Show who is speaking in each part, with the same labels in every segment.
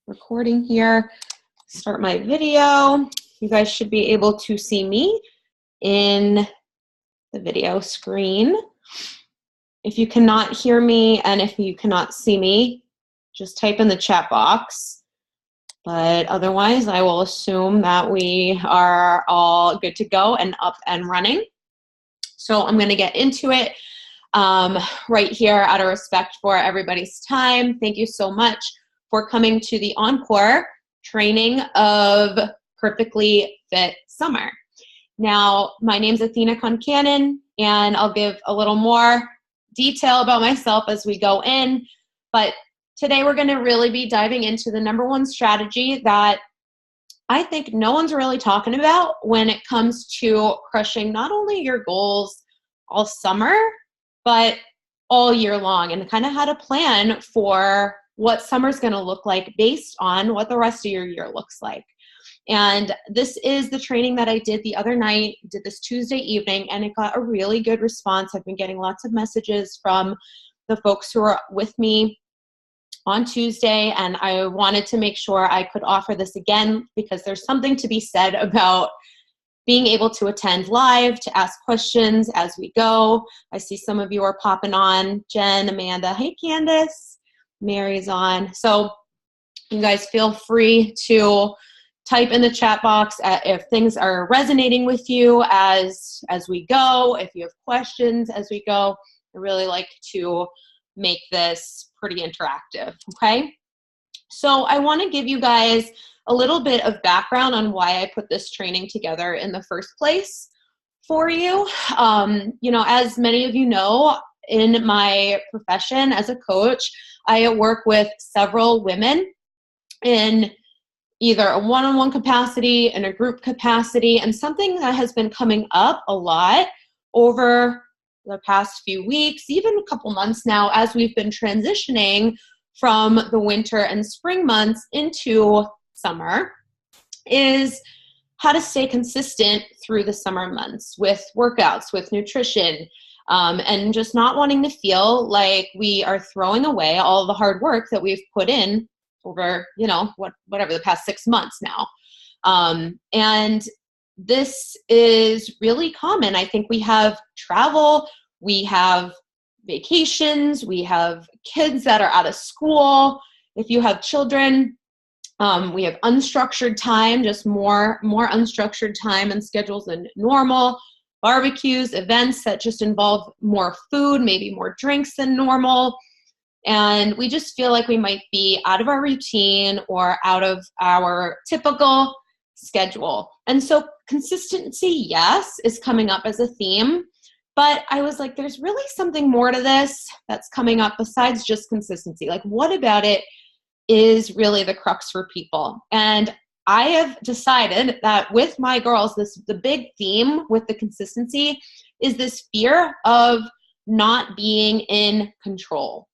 Speaker 1: Recording here. Start my video. You guys should be able to see me in the video screen. If you cannot hear me and if you cannot see me, just type in the chat box. But otherwise, I will assume that we are all good to go and up and running. So I'm going to get into it right here out of respect for everybody's time. Thank you so much for coming to the Encore training of Perfectly Fit Summer. Now, my name's Athena Concannon, and I'll give a little more detail about myself as we go in. But today we're going to really be diving into the number one strategy that I think no one's really talking about when it comes to crushing not only your goals all summer, but all year long, and kind of how to plan for what summer's going to look like based on what the rest of your year looks like. And this is the training that I did the other night, did this Tuesday evening, and it got a really good response. I've been getting lots of messages from the folks who are with me on Tuesday, and I wanted to make sure I could offer this again because there's something to be said about being able to attend live, to ask questions as we go. I see some of you are popping on. Jen, Amanda, hey Candace. Mary's on. So you guys feel free to type in the chat box if things are resonating with you as we go, if you have questions as we go. I really like to make this pretty interactive, okay? So I want to give you guys a little bit of background on why I put this training together in the first place for you. You know, as many of you know, in my profession as a coach, I work with several women in either a one-on-one capacity, in a group capacity, and something that has been coming up a lot over the past few weeks, even a couple months now, as we've been transitioning from the winter and spring months into summer, is how to stay consistent through the summer months with workouts, with nutrition, and just not wanting to feel like we are throwing away all the hard work that we've put in over, you know, whatever the past 6 months now. And this is really common. I think we have travel, we have vacations, we have kids that are out of school. If you have children, we have unstructured time, just more unstructured time and schedules than normal. Barbecues, events that just involve more food, maybe more drinks than normal. And we just feel like we might be out of our routine or out of our typical schedule. And so consistency, yes, is coming up as a theme. But I was like, there's really something more to this that's coming up besides just consistency. Like, what about it is really the crux for people? And I have decided that with my girls, the big theme with the consistency is this fear of not being in control,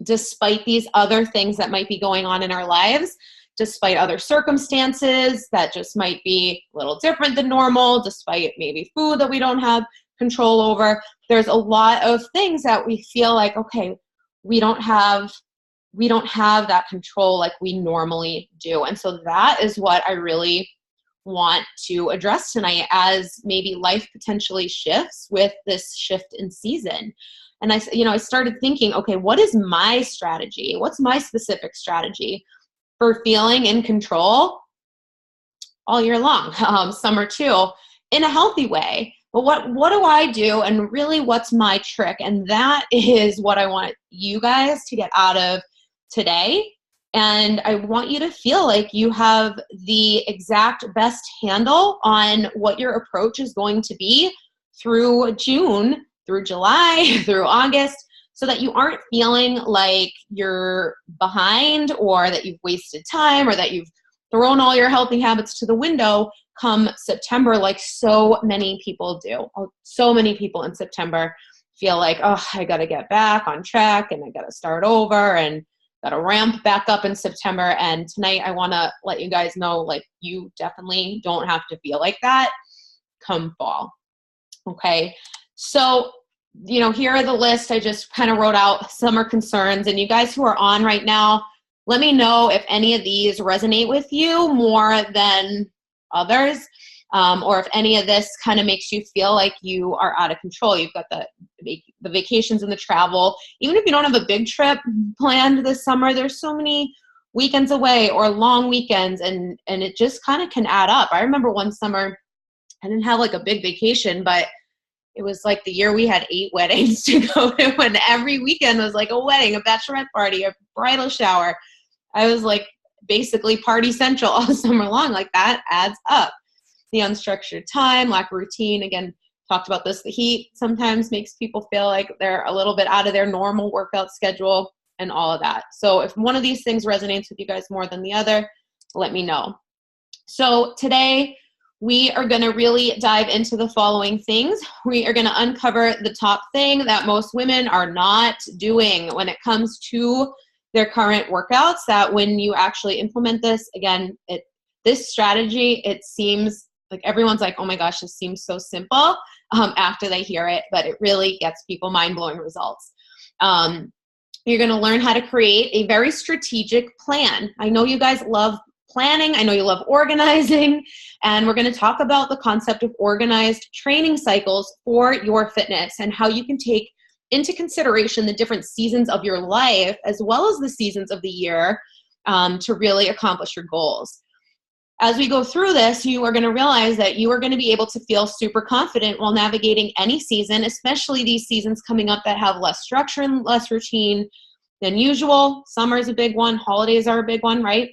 Speaker 1: despite these other things that might be going on in our lives, despite other circumstances that just might be a little different than normal, despite maybe food that we don't have control over. There's a lot of things that we feel like, okay, we don't have that control like we normally do. And so that is what I really want to address tonight as maybe life potentially shifts with this shift in season. And I started thinking, okay, what is my strategy? What's my specific strategy for feeling in control all year long, summer too, in a healthy way? But what do I do, and really what's my trick? And that is what I want you guys to get out of today. And I want you to feel like you have the exact best handle on what your approach is going to be through June, through July, through August, so that you aren't feeling like you're behind or that you've wasted time or that you've thrown all your healthy habits to the window come September, like so many people do. So many people in September feel like, oh, I got to get back on track and I got to start over and got to ramp back up in September. And tonight I want to let you guys know, like, you definitely don't have to feel like that come fall. Okay. So, here are the list. I just kind of wrote out summer concerns, and you guys who are on right now, Let me know if any of these resonate with you more than others, or if any of this kind of makes you feel like you are out of control. You've got the vacations and the travel. Even if you don't have a big trip planned this summer, there's so many weekends away or long weekends, and it just kind of can add up. I remember one summer, I didn't have like a big vacation, but it was like the year we had 8 weddings to go to, and every weekend was like a wedding, a bachelorette party, a bridal shower. I was like basically party central all summer long. Like, that adds up. The unstructured time, lack of routine, again, talked about this. The heat sometimes makes people feel like they're a little bit out of their normal workout schedule and all of that. So if one of these things resonates with you guys more than the other, let me know. So today we are going to really dive into the following things. We are going to uncover the top thing that most women are not doing when it comes to their current workouts, that when you actually implement this, again, this strategy, it seems like everyone's like, oh my gosh, this seems so simple after they hear it, but it really gets people mind-blowing results. You're going to learn how to create a very strategic plan. I know you guys love planning. I know you love organizing, and we're going to talk about the concept of organized training cycles for your fitness and how you can take into consideration the different seasons of your life as well as the seasons of the year to really accomplish your goals. As we go through this, you are going to realize that you are going to be able to feel super confident while navigating any season, especially these seasons coming up that have less structure and less routine than usual. Summer is a big one. Holidays are a big one, right?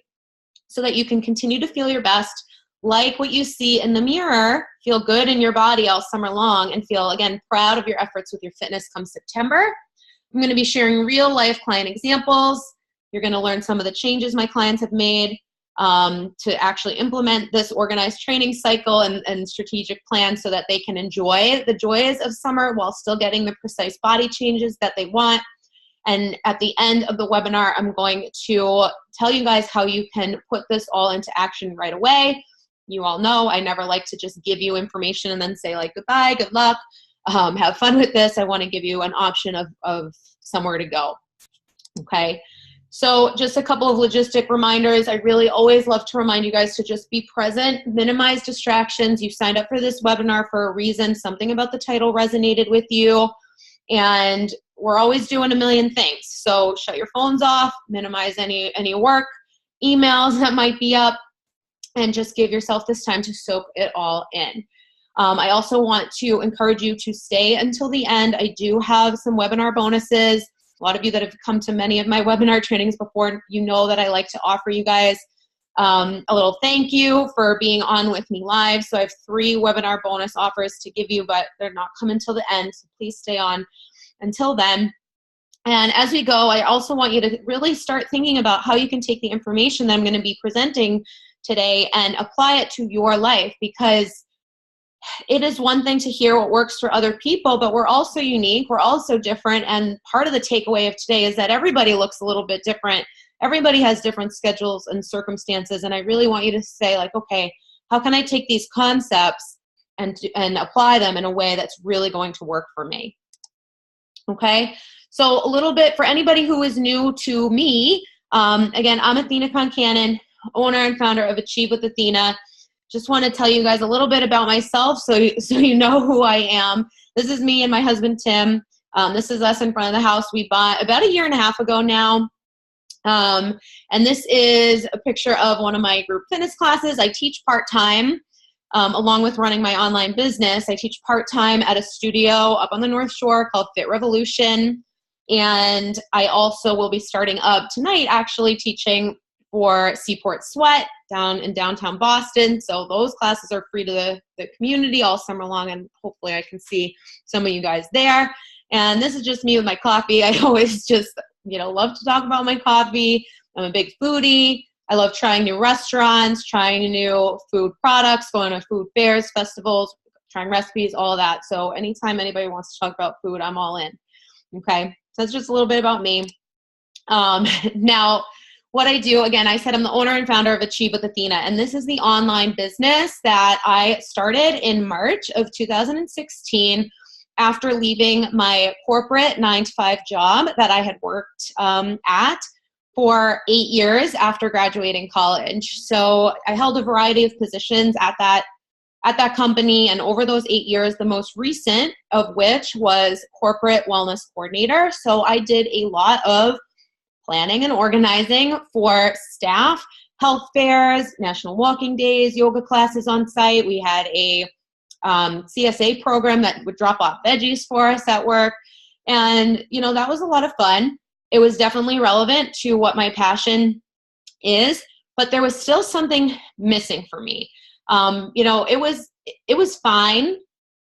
Speaker 1: So that you can continue to feel your best, like what you see in the mirror, feel good in your body all summer long, and feel, again, proud of your efforts with your fitness come September. I'm going to be sharing real life client examples. You're going to learn some of the changes my clients have made to actually implement this organized training cycle and strategic plan so that they can enjoy the joys of summer while still getting the precise body changes that they want. And at the end of the webinar, I'm going to tell you guys how you can put this all into action right away. You all know I never like to just give you information and then say like, goodbye, good luck, have fun with this. I want to give you an option of somewhere to go. Okay. So just a couple of logistic reminders. I really always love to remind you guys to just be present, minimize distractions. You signed up for this webinar for a reason. Something about the title resonated with you. And we're always doing a million things. So shut your phones off, minimize any work, emails that might be up, and just give yourself this time to soak it all in. I also want to encourage you to stay until the end. I do have some webinar bonuses. A lot of you that have come to many of my webinar trainings before, you know that I like to offer you guys a little thank you for being on with me live. So I have 3 webinar bonus offers to give you, but they're not coming till the end. So please stay on until then. And as we go, I also want you to really start thinking about how you can take the information that I'm going to be presenting today and apply it to your life, because it is one thing to hear what works for other people, but we're also unique. We're also different. And part of the takeaway of today is that everybody looks a little bit different. Everybody has different schedules and circumstances. And I really want you to say like, okay, how can I take these concepts and apply them in a way that's really going to work for me? Okay. So a little bit for anybody who is new to me, again, I'm Athena Concannon, owner and founder of Achieve with Athena. Just want to tell you guys a little bit about myself so you know who I am. This is me and my husband, Tim. This is us in front of the house we bought about 1.5 years ago now. And this is a picture of one of my group fitness classes. I teach part-time along with running my online business. I teach part-time at a studio up on the North Shore called Fit Revolution. And I also will be starting up tonight actually teaching for Seaport Sweat down in downtown Boston. So those classes are free to the community all summer long, and hopefully I can see some of you guys there. And this is just me with my coffee. I always just, love to talk about my coffee. I'm a big foodie. I love trying new restaurants, trying new food products, going to food fairs, festivals, trying recipes, all of that. So anytime anybody wants to talk about food, I'm all in. Okay, so that's just a little bit about me. Now, what I do, again, I said I'm the owner and founder of Achieve with Athena, and this is the online business that I started in March of 2016 after leaving my corporate 9-to-5 job that I had worked at for 8 years after graduating college. So I held a variety of positions at that company, and over those 8 years, the most recent of which was corporate wellness coordinator. So I did a lot of planning and organizing for staff, health fairs, national walking days, yoga classes on site. We had a CSA program that would drop off veggies for us at work. And, that was a lot of fun. It was definitely relevant to what my passion is, but there was still something missing for me. It was fine.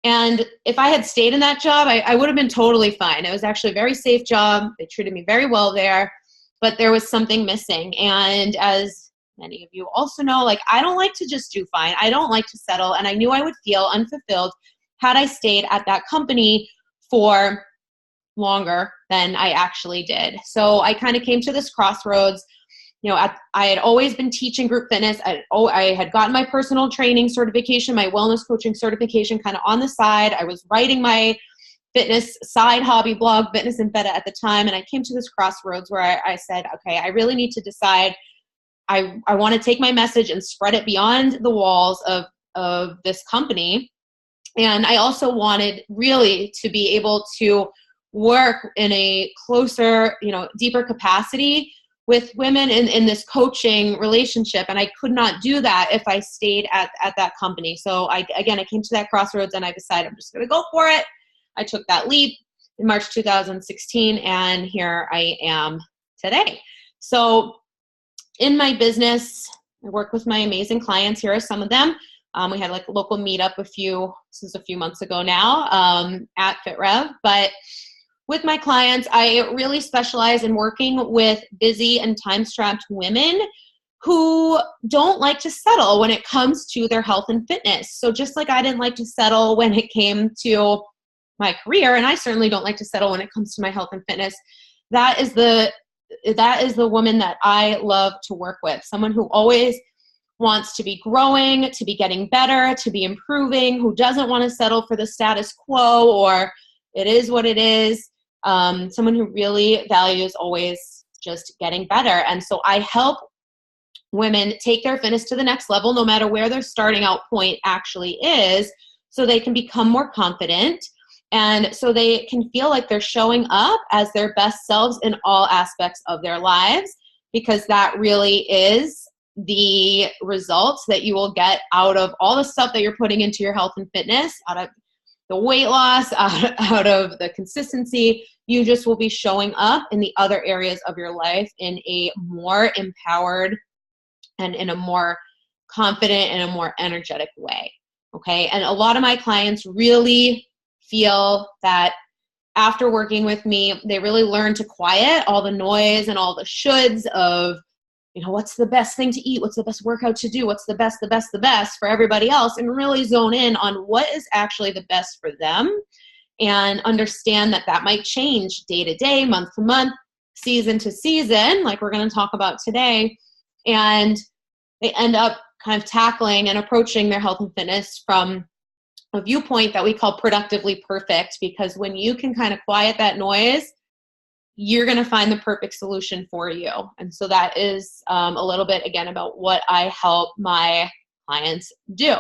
Speaker 1: And if I had stayed in that job, I would have been totally fine. It was actually a very safe job. They treated me very well there, but there was something missing. And as many of you also know, I don't like to just do fine. I don't like to settle. And I knew I would feel unfulfilled had I stayed at that company for longer than I actually did. So I kind of came to this crossroads. I had always been teaching group fitness. I had gotten my personal training certification, my wellness coaching certification kind of on the side. I was writing my fitness side hobby blog, Fitness and Feta, at the time. And I came to this crossroads where I said, okay, I really need to decide. I want to take my message and spread it beyond the walls of this company. And I also wanted really to be able to work in a closer, deeper capacity with women in this coaching relationship. And I could not do that if I stayed at that company. So I came to that crossroads and I decided I'm just going to go for it. I took that leap in March 2016, and here I am today. So in my business, I work with my amazing clients. Here are some of them. We had a local meetup this is a few months ago now, at FitRev. But with my clients, I really specialize in working with busy and time-strapped women who don't like to settle when it comes to their health and fitness. So just like I didn't like to settle when it came to my career, and I certainly don't like to settle when it comes to my health and fitness, that is the woman that I love to work with. Someone who always wants to be growing, to be getting better, to be improving, who doesn't want to settle for the status quo or it is what it is. Someone who really values always just getting better. And so I help women take their fitness to the next level, no matter where their starting out point actually is, so they can become more confident and so they can feel like they're showing up as their best selves in all aspects of their lives, because that really is the results that you will get out of all the stuff that you're putting into your health and fitness, out of the weight loss, out of the consistency. You just will be showing up in the other areas of your life in a more empowered and in a more confident and a more energetic way. Okay. And a lot of my clients really feel that after working with me, they really learn to quiet all the noise and all the shoulds of, what's the best thing to eat? What's the best workout to do? What's the best for everybody else? And really zone in on what is actually the best for them, and understand that might change day to day, month to month, season to season, like we're going to talk about today. And they end up kind of tackling and approaching their health and fitness from a viewpoint that we call productively perfect, because when you can kind of quiet that noise, you're going to find the perfect solution for you. And so that is a little bit, again, about what I help my clients do.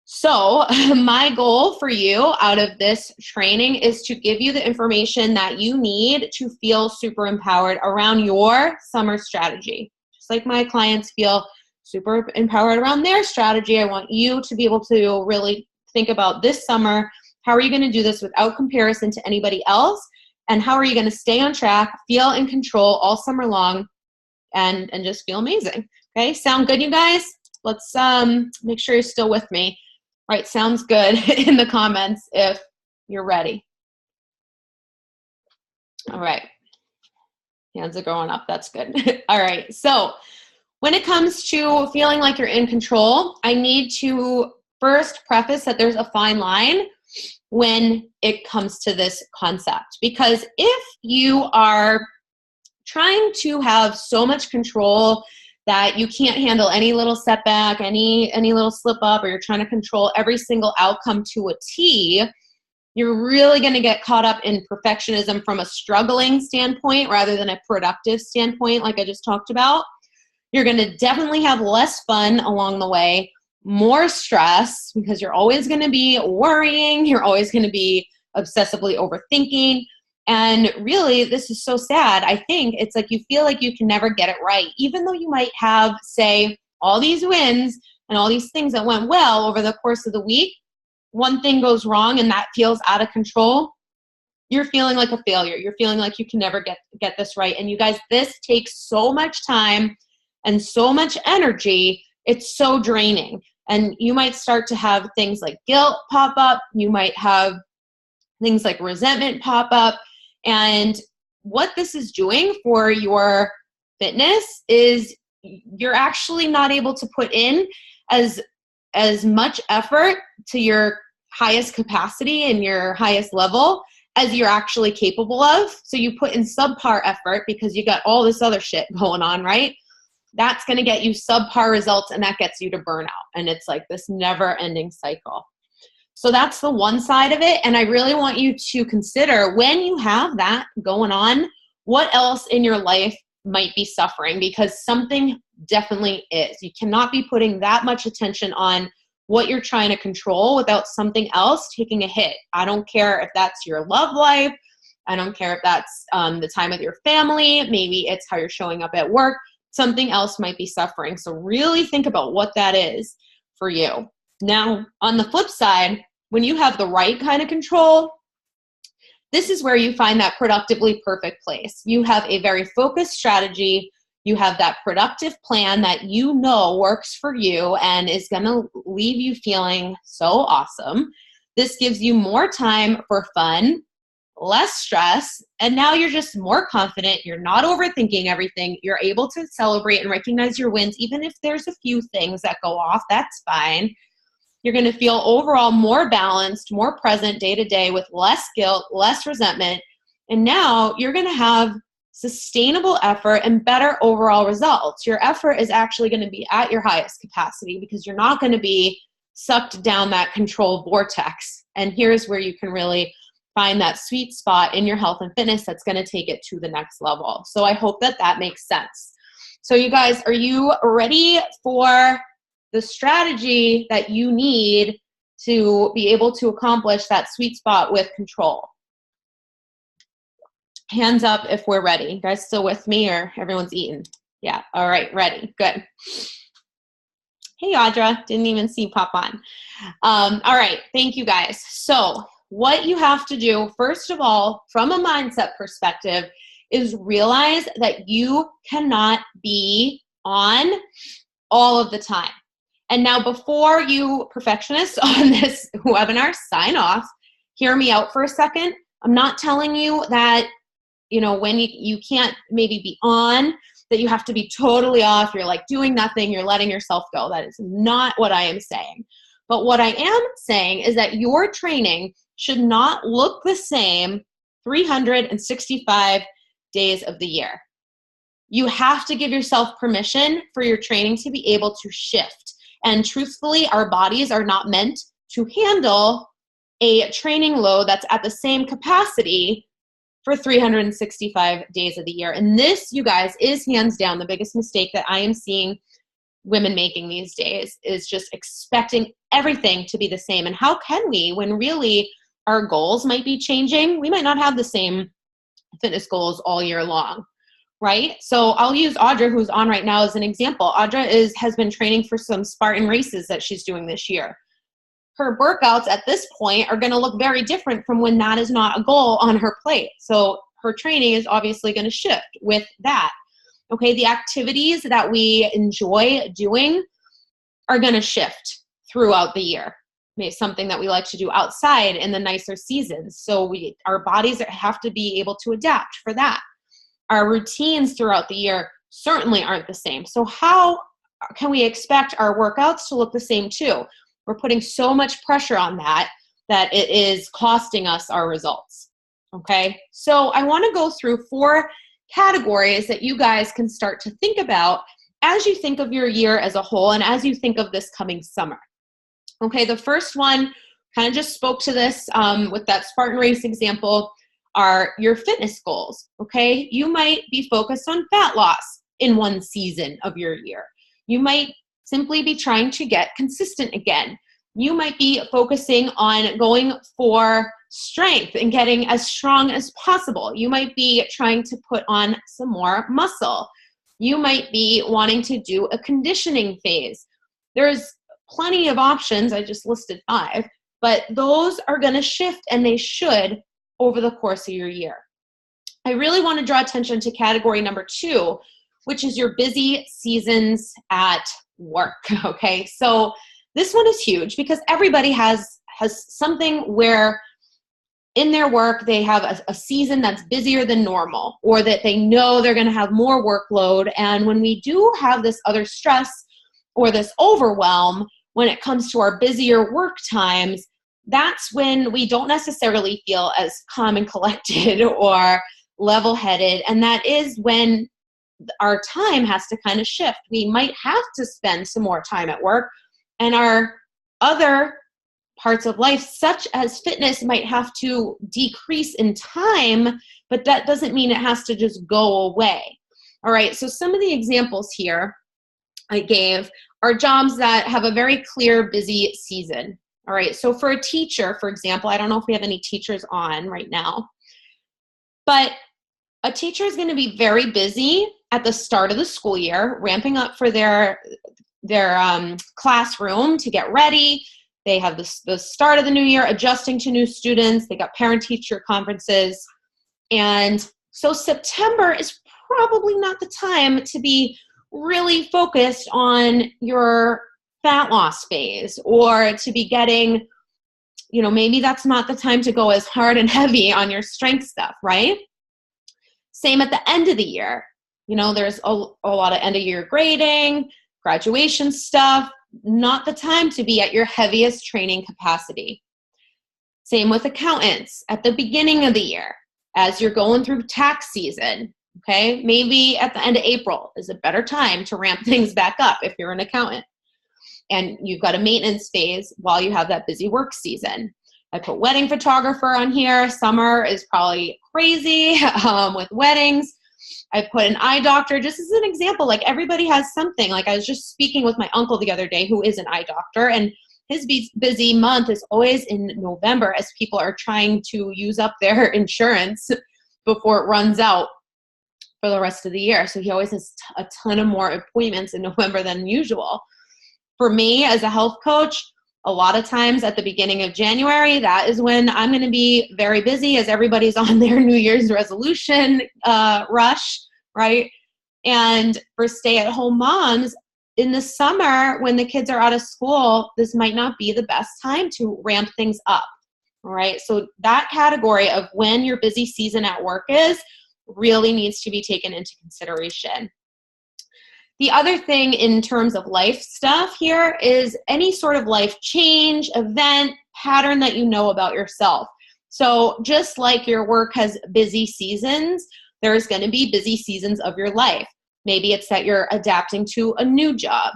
Speaker 1: So my goal for you out of this training is to give you the information that you need to feel super empowered around your summer strategy. Just like my clients feel super empowered around their strategy, I want you to be able to really think about this summer, how are you going to do this without comparison to anybody else? And how are you going to stay on track, feel in control all summer long, and just feel amazing? Okay, sound good, you guys? Let's make sure you're still with me. All right, sounds good in the comments if you're ready. All right, hands are going up. That's good. All right, so when it comes to feeling like you're in control, I need to first preface that there's a fine line when it comes to this concept. Because if you are trying to have so much control that you can't handle any little setback, any little slip up, or you're trying to control every single outcome to a T, You're really going to get caught up in perfectionism from a struggling standpoint rather than a productive standpoint, like I just talked about. You're going to definitely have less fun along the way, more stress, because you're always going to be worrying. You're always going to be obsessively overthinking. And really, this is so sad. I think it's like you feel like you can never get it right. Even though you might have, say, all these wins and all these things that went well over the course of the week, one thing goes wrong and that feels out of control, you're feeling like a failure. You're feeling like you can never get this right. And you guys, this takes so much time and so much energy. It's so draining. And you might start to have things like guilt pop up. You might have things like resentment pop up. And what this is doing for your fitness is you're actually not able to put in as much effort to your highest capacity and your highest level as you're actually capable of. So you put in subpar effort because you got all this other shit going on, right? That's going to get you subpar results, and that gets you to burnout. And it's like this never-ending cycle. So that's the one side of it. And I really want you to consider, when you have that going on, what else in your life might be suffering, because something definitely is. You cannot be putting that much attention on what you're trying to control without something else taking a hit. I don't care if that's your love life. I don't care if that's the time with your family. Maybe it's how you're showing up at work. Something else might be suffering. So really think about what that is for you. Now, on the flip side, when you have the right kind of control, this is where you find that productively perfect place. You have a very focused strategy. You have that productive plan that you know works for you and is going to leave you feeling so awesome. This gives you more time for fun, less stress, and now you're just more confident. You're not overthinking everything. You're able to celebrate and recognize your wins, even if there's a few things that go off. That's fine. You're going to feel overall more balanced, more present day to day with less guilt, less resentment. And now you're going to have sustainable effort and better overall results. Your effort is actually going to be at your highest capacity because you're not going to be sucked down that control vortex. And here's where you can really find that sweet spot in your health and fitness that's going to take it to the next level. So I hope that that makes sense. So you guys, are you ready for the strategy that you need to be able to accomplish that sweet spot with control? Hands up if we're ready. You guys still with me, or everyone's eating? Yeah. All right. Ready. Good. Hey, Audra. Didn't even see you pop on. All right. Thank you, guys. So what you have to do, first of all, from a mindset perspective, is realize that you cannot be on all of the time. And now, before you perfectionists on this webinar sign off, hear me out for a second. I'm not telling you that, you know, when you can't maybe be on, that you have to be totally off. You're like doing nothing. You're letting yourself go. That is not what I am saying. But what I am saying is that your training should not look the same 365 days of the year. You have to give yourself permission for your training to be able to shift. And truthfully, our bodies are not meant to handle a training load that's at the same capacity for 365 days of the year. And this, you guys, is hands down the biggest mistake that I am seeing women making these days, is just expecting everything to be the same. And how can we, when really our goals might be changing? We might not have the same fitness goals all year long. Right? So I'll use Audra, who's on right now, as an example. Audra has been training for some Spartan races that she's doing this year. Her workouts at this point are going to look very different from when that is not a goal on her plate. So her training is obviously going to shift with that. Okay, the activities that we enjoy doing are going to shift throughout the year. Maybe something that we like to do outside in the nicer seasons. So our bodies have to be able to adapt for that. Our routines throughout the year certainly aren't the same. So how can we expect our workouts to look the same too? We're putting so much pressure on that it is costing us our results. Okay, so I want to go through 4 categories that you guys can start to think about as you think of your year as a whole and as you think of this coming summer. Okay, the first one kind of just spoke to this with that Spartan race example, are your fitness goals, okay? You might be focused on fat loss in one season of your year. You might simply be trying to get consistent again. You might be focusing on going for strength and getting as strong as possible. You might be trying to put on some more muscle. You might be wanting to do a conditioning phase. There's plenty of options. I just listed 5, but those are going to shift, and they should, over the course of your year. I really want to draw attention to category number 2, which is your busy seasons at work. Okay, so this one is huge because everybody has something where in their work they have a season that's busier than normal, or that they know they're going to have more workload. And when we do have this other stress or this overwhelm, when it comes to our busier work times, that's when we don't necessarily feel as calm and collected or level-headed. And that is when our time has to kind of shift. We might have to spend some more time at work, and our other parts of life, such as fitness, might have to decrease in time, but that doesn't mean it has to just go away. All right, so some of the examples here I gave are jobs that have a very clear busy season. All right, so for a teacher, for example, I don't know if we have any teachers on right now, but a teacher is going to be very busy at the start of the school year, ramping up for their classroom to get ready. They have the start of the new year, adjusting to new students. They got parent-teacher conferences. And so September is probably not the time to be really focused on your fat loss phase, or to be getting, maybe that's not the time to go as hard and heavy on your strength stuff, right? Same at the end of the year. There's a lot of end of year grading, graduation stuff, not the time to be at your heaviest training capacity. Same with accountants at the beginning of the year, as you're going through tax season, okay? Maybe at the end of April is a better time to ramp things back up if you're an accountant. And you've got a maintenance phase while you have that busy work season. I put wedding photographer on here. Summer is probably crazy with weddings. I put an eye doctor just as an example. Like, everybody has something. Like, I was just speaking with my uncle the other day who is an eye doctor, and his busy month is always in November as people are trying to use up their insurance before it runs out for the rest of the year. So he always has a ton of more appointments in November than usual. For me as a health coach, a lot of times at the beginning of January, that is when I'm going to be very busy as everybody's on their New Year's resolution rush, right? And for stay-at-home moms, in the summer when the kids are out of school, this might not be the best time to ramp things up, all right? So that category of when your busy season at work is really needs to be taken into consideration. The other thing in terms of life stuff here is any sort of life change, event, pattern that you know about yourself. So just like your work has busy seasons, there's going to be busy seasons of your life. Maybe it's that you're adapting to a new job.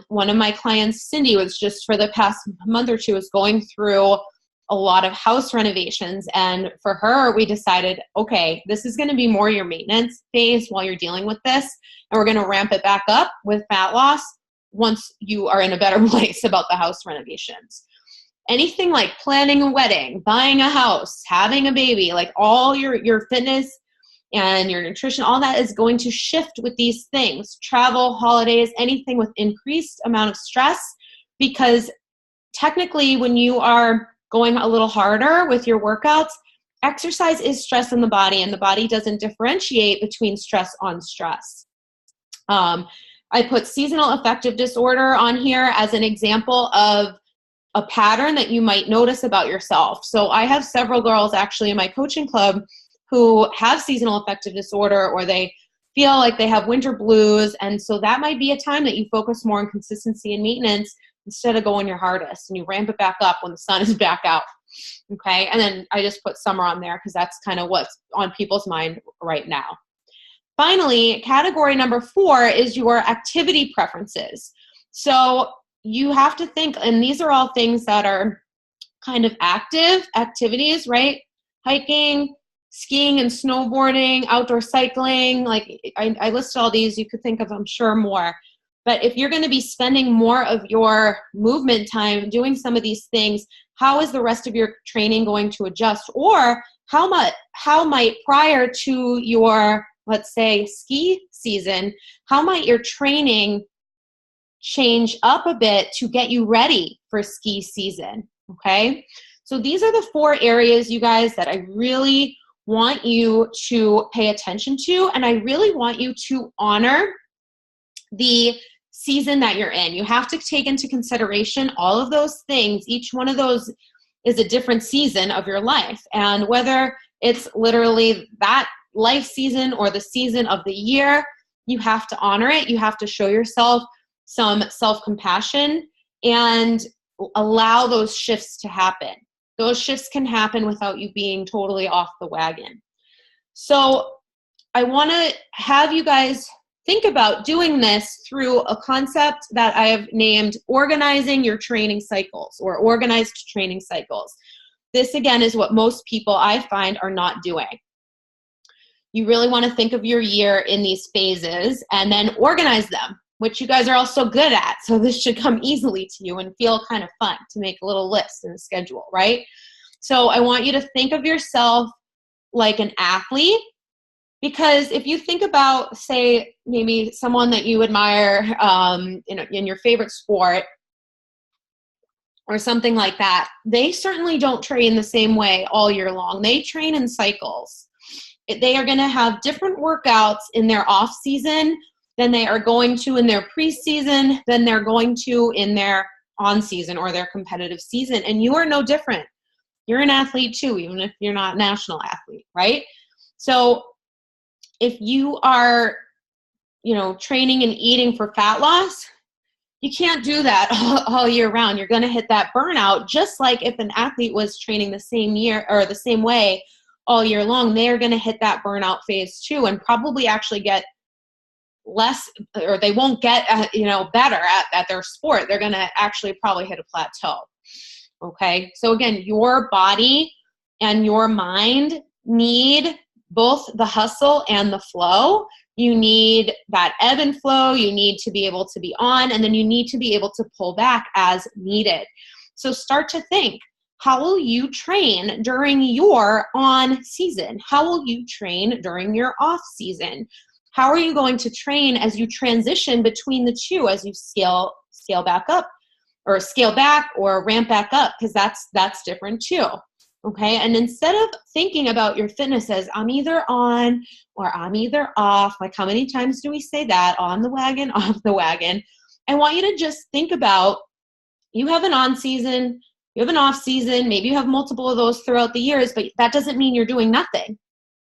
Speaker 1: One of my clients, Cindy, was just for the past month or two was going through a lot of house renovations. And for her, we decided, okay, this is going to be more your maintenance phase while you're dealing with this. And we're going to ramp it back up with fat loss once you are in a better place about the house renovations. Anything like planning a wedding, buying a house, having a baby, like all your fitness and your nutrition, all that is going to shift with these things. Travel, holidays, anything with increased amount of stress, because technically when you are going a little harder with your workouts, exercise is stress in the body, and the body doesn't differentiate between stress on stress. I put seasonal affective disorder on here as an example of a pattern that you might notice about yourself. So I have several girls actually in my coaching club who have seasonal affective disorder, or they feel like they have winter blues. And so that might be a time that you focus more on consistency and maintenance instead of going your hardest, and you ramp it back up when the sun is back out. Okay. And then I just put summer on there because that's kind of what's on people's mind right now. Finally, category number 4 is your activity preferences. So you have to think, and these are all things that are kind of active activities, right? Hiking, skiing and snowboarding, outdoor cycling, like I listed all these, you could think of, I'm sure, more. But if you're going to be spending more of your movement time doing some of these things, how is the rest of your training going to adjust? Or how might prior to your, let's say, ski season, how might your training change up a bit to get you ready for ski season? Okay, so these are the 4 areas, you guys, that I really want you to pay attention to, and I really want you to honor the season that you're in. You have to take into consideration all of those things. Each one of those is a different season of your life, and whether it's literally that life season or the season of the year, you have to honor it. You have to show yourself some self-compassion and allow those shifts to happen. Those shifts can happen without you being totally off the wagon. So I want to have you guys think about doing this through a concept that I have named organizing your training cycles, or organized training cycles. This, again, is what most people, I find, are not doing. You really want to think of your year in these phases and then organize them, which you guys are all so good at. So this should come easily to you and feel kind of fun to make a little list and a schedule, right? So I want you to think of yourself like an athlete, because if you think about, say, maybe someone that you admire in your favorite sport or something like that, they certainly don't train the same way all year long. They train in cycles. They are going to have different workouts in their off season than they are going to in their preseason, than they're going to in their on season or their competitive season. And you are no different. You're an athlete too, even if you're not a national athlete, right? So if you are, training and eating for fat loss, you can't do that all year round. You're going to hit that burnout, just like if an athlete was training the same year or the same way all year long, they are going to hit that burnout phase too, and probably actually get less, or they won't get better at their sport. They're going to actually probably hit a plateau. Okay, so again, your body and your mind need both the hustle and the flow. You need that ebb and flow. You need to be able to be on, and then you need to be able to pull back as needed. So start to think, how will you train during your on season? How will you train during your off season? How are you going to train as you transition between the two, as you scale back up, or scale back or ramp back up, because that's different too. Okay, and instead of thinking about your fitness as I'm either on or I'm either off, like how many times do we say that? On the wagon, off the wagon. I want you to just think about, you have an on season, you have an off season, maybe you have multiple of those throughout the years, but that doesn't mean you're doing nothing.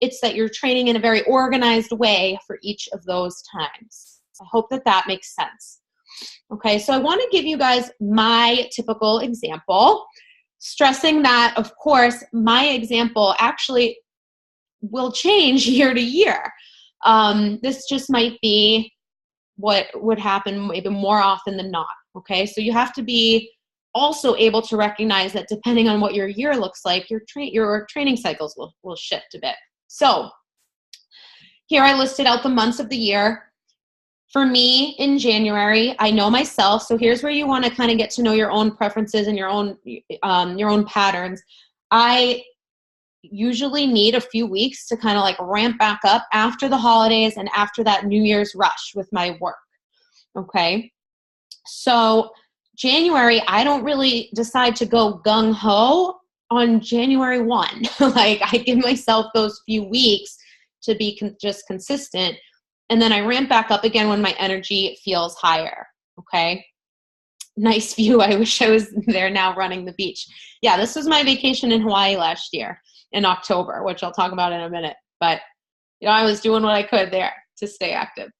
Speaker 1: It's that you're training in a very organized way for each of those times. I hope that makes sense. Okay, so I want to give you guys my typical example, stressing that, of course, my example actually will change year to year. This just might be what would happen maybe more often than not. Okay, so you have to be also able to recognize that depending on what your year looks like, your training cycles will shift a bit. So here I listed out the months of the year. For me, in January, I know myself, so here's where you want to kind of get to know your own preferences and your own patterns. I usually need a few weeks to kind of like ramp back up after the holidays and after that New Year's rush with my work. Okay, so January, I don't really decide to go gung-ho on January 1. Like, I give myself those few weeks to be just consistent. And then I ramp back up again when my energy feels higher, okay? Nice view. I wish I was there now running the beach. Yeah, this was my vacation in Hawaii last year in October, which I'll talk about in a minute. But, I was doing what I could there to stay active.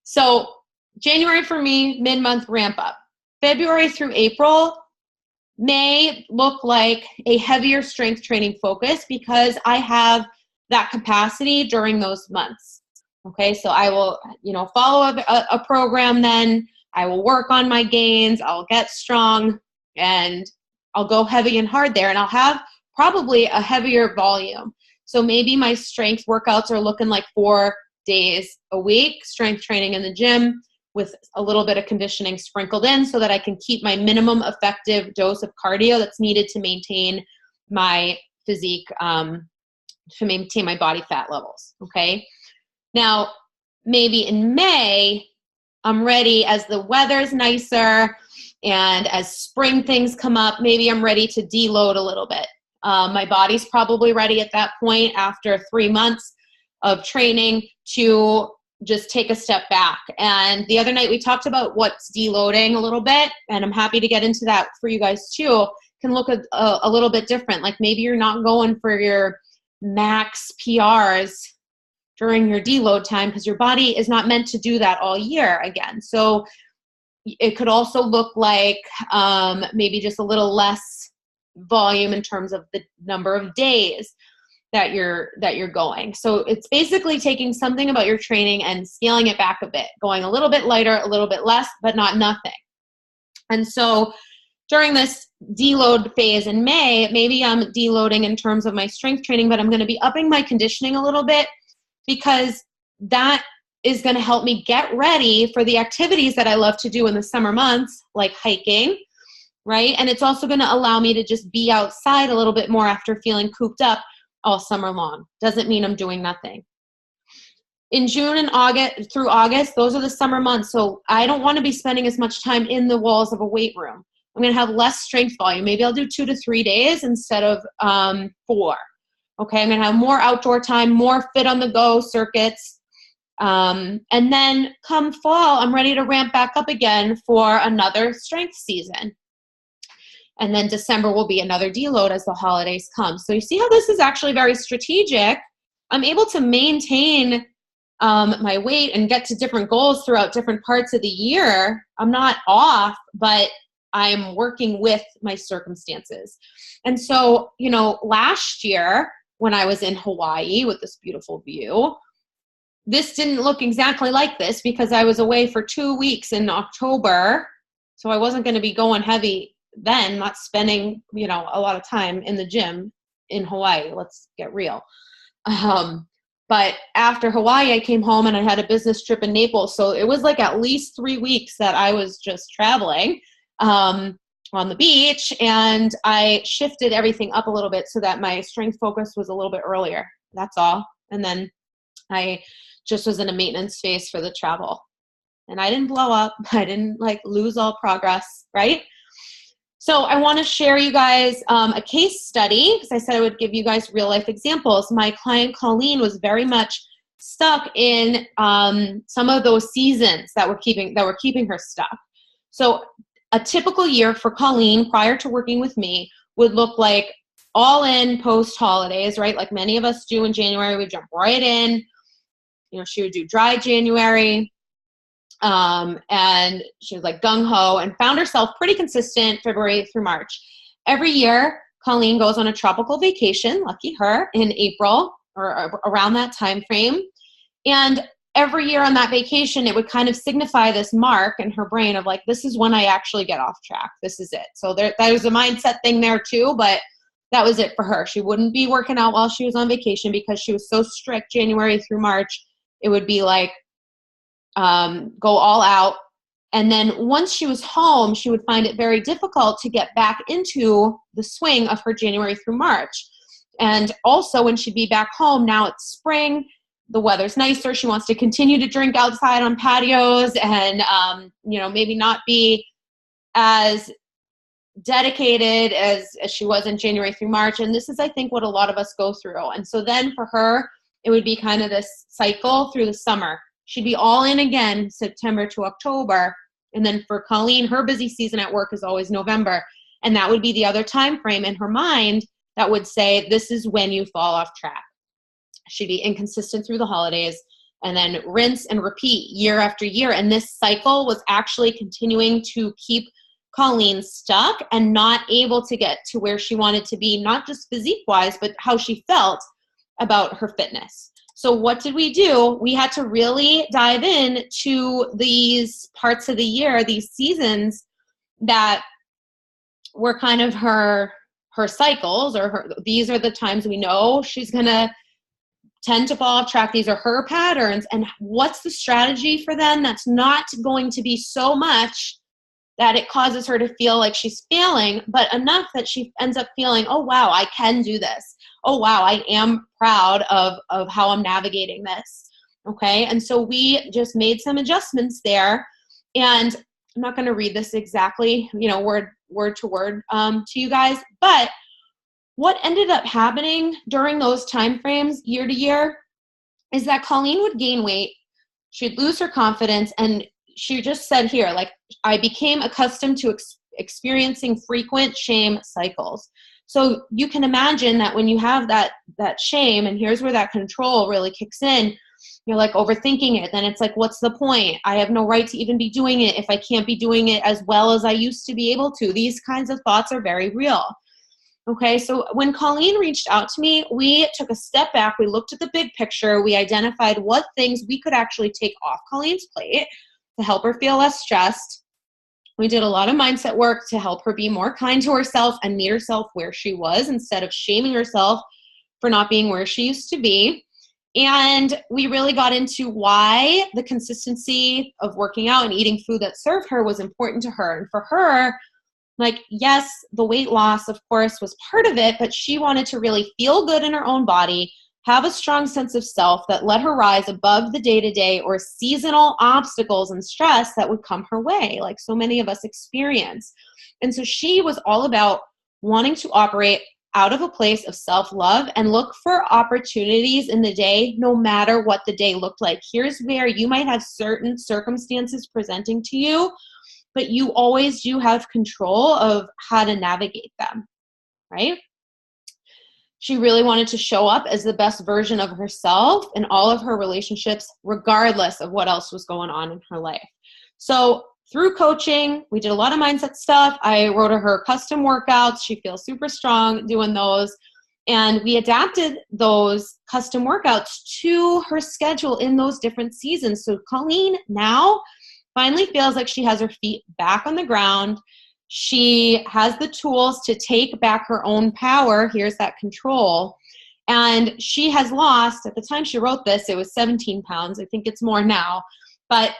Speaker 1: So January for me, mid-month ramp up. February through April may look like a heavier strength training focus because I have that capacity during those months. Okay, so I will, follow a program then. I will work on my gains. I'll get strong. And I'll go heavy and hard there, and I'll have probably a heavier volume. So maybe my strength workouts are looking like 4 days a week, strength training in the gym with a little bit of conditioning sprinkled in so that I can keep my minimum effective dose of cardio that's needed to maintain my physique, to maintain my body fat levels, okay? Now, maybe in May, I'm ready as the weather's nicer and as spring things come up, maybe I'm ready to deload a little bit. My body's probably ready at that point after 3 months of training to just take a step back. And the other night we talked about what's deloading a little bit, and I'm happy to get into that for you guys too. Can look a little bit different. Like maybe you're not going for your max PRs during your deload time because your body is not meant to do that all year again. So it could also look like maybe just a little less volume in terms of the number of days that you're going. So it's basically taking something about your training and scaling it back a bit, going a little bit lighter, a little bit less, but not nothing. And so during this deload phase in May, maybe I'm deloading in terms of my strength training, but I'm going to be upping my conditioning a little bit because that is going to help me get ready for the activities that I love to do in the summer months, like hiking, right? And it's also going to allow me to just be outside a little bit more after feeling cooped up all summer long. Doesn't mean I'm doing nothing. In June and August through August, those are the summer months. So I don't want to be spending as much time in the walls of a weight room. I'm going to have less strength volume. Maybe I'll do 2 to 3 days instead of 4. Okay, I'm going to have more outdoor time, more fit on the go circuits. And then come fall, I'm ready to ramp back up again for another strength season. And then December will be another deload as the holidays come. So you see how this is actually very strategic. I'm able to maintain my weight and get to different goals throughout different parts of the year. I'm not off, but I'm working with my circumstances. And so, you know, last year when I was in Hawaii with this beautiful view, this didn't look exactly like this because I was away for 2 weeks in October. So I wasn't going to be going heavy then, not spending, you know, a lot of time in the gym in Hawaii. Let's get real. But after Hawaii, I came home and I had a business trip in Naples. So it was like at least 3 weeks that I was just traveling on the beach, and I shifted everything up a little bit so that my strength focus was a little bit earlier. That's all. And then I just was in a maintenance phase for the travel. And I didn't blow up. I didn't like lose all progress, right? So I want to share you guys a case study because I said I would give you guys real life examples. My client Colleen was very much stuck in some of those seasons that were keeping her stuck. So a typical year for Colleen prior to working with me would look like all in post holidays, right? Like many of us do in January, we jump right in. You know, she would do dry January. And she was like gung-ho and found herself pretty consistent February through March. Every year, Colleen goes on a tropical vacation, lucky her, in April or around that time frame. And every year on that vacation, it would kind of signify this mark in her brain of like, this is when I actually get off track. This is it. So there was a mindset thing there too, but that was it for her. She wouldn't be working out while she was on vacation because she was so strict January through March. It would be like, go all out. And then once she was home, she would find it very difficult to get back into the swing of her January through March. And also when she'd be back home, now it's spring, the weather's nicer, she wants to continue to drink outside on patios and, you know, maybe not be as dedicated as she was in January through March. And this is, I think, what a lot of us go through. And so then for her, it would be kind of this cycle through the summer. She'd be all in again, September to October. And then for Colleen, her busy season at work is always November. And that would be the other time frame in her mind that would say, this is when you fall off track. She'd be inconsistent through the holidays and then rinse and repeat year after year. And this cycle was actually continuing to keep Colleen stuck and not able to get to where she wanted to be, not just physique-wise, but how she felt about her fitness. So what did we do? We had to really dive in to these parts of the year, these seasons that were kind of her cycles, or these are the times we know she's going to tend to fall off track. These are her patterns. And what's the strategy for them that's not going to be so much that it causes her to feel like she's failing, but enough that she ends up feeling, oh, wow, I can do this. Oh, wow, I am proud of how I'm navigating this. Okay, and so we just made some adjustments there. And I'm not going to read this exactly, word to word to you guys, but what ended up happening during those time frames year to year is that Colleen would gain weight, she'd lose her confidence, and she just said here, like, I became accustomed to experiencing frequent shame cycles. So you can imagine that when you have that shame, and here's where that control really kicks in, you're like overthinking it. Then it's like, what's the point? I have no right to even be doing it if I can't be doing it as well as I used to be able to. These kinds of thoughts are very real. Okay, so when Colleen reached out to me, we took a step back. We looked at the big picture. We identified what things we could actually take off Colleen's plate to help her feel less stressed. We did a lot of mindset work to help her be more kind to herself and meet herself where she was instead of shaming herself for not being where she used to be. And we really got into why the consistency of working out and eating food that served her was important to her. And for her, like, yes, the weight loss, of course, was part of it, but she wanted to really feel good in her own body, have a strong sense of self that let her rise above the day-to-day or seasonal obstacles and stress that would come her way, like so many of us experience. And so she was all about wanting to operate out of a place of self-love and look for opportunities in the day, no matter what the day looked like. Here's where you might have certain circumstances presenting to you, but you always do have control of how to navigate them, right? She really wanted to show up as the best version of herself in all of her relationships, regardless of what else was going on in her life. So through coaching, we did a lot of mindset stuff. I wrote her custom workouts. She feels super strong doing those. And we adapted those custom workouts to her schedule in those different seasons. So Colleen now finally feels like she has her feet back on the ground. She has the tools to take back her own power. Here's that control. And she has lost, at the time she wrote this, it was 17 pounds. I think it's more now. But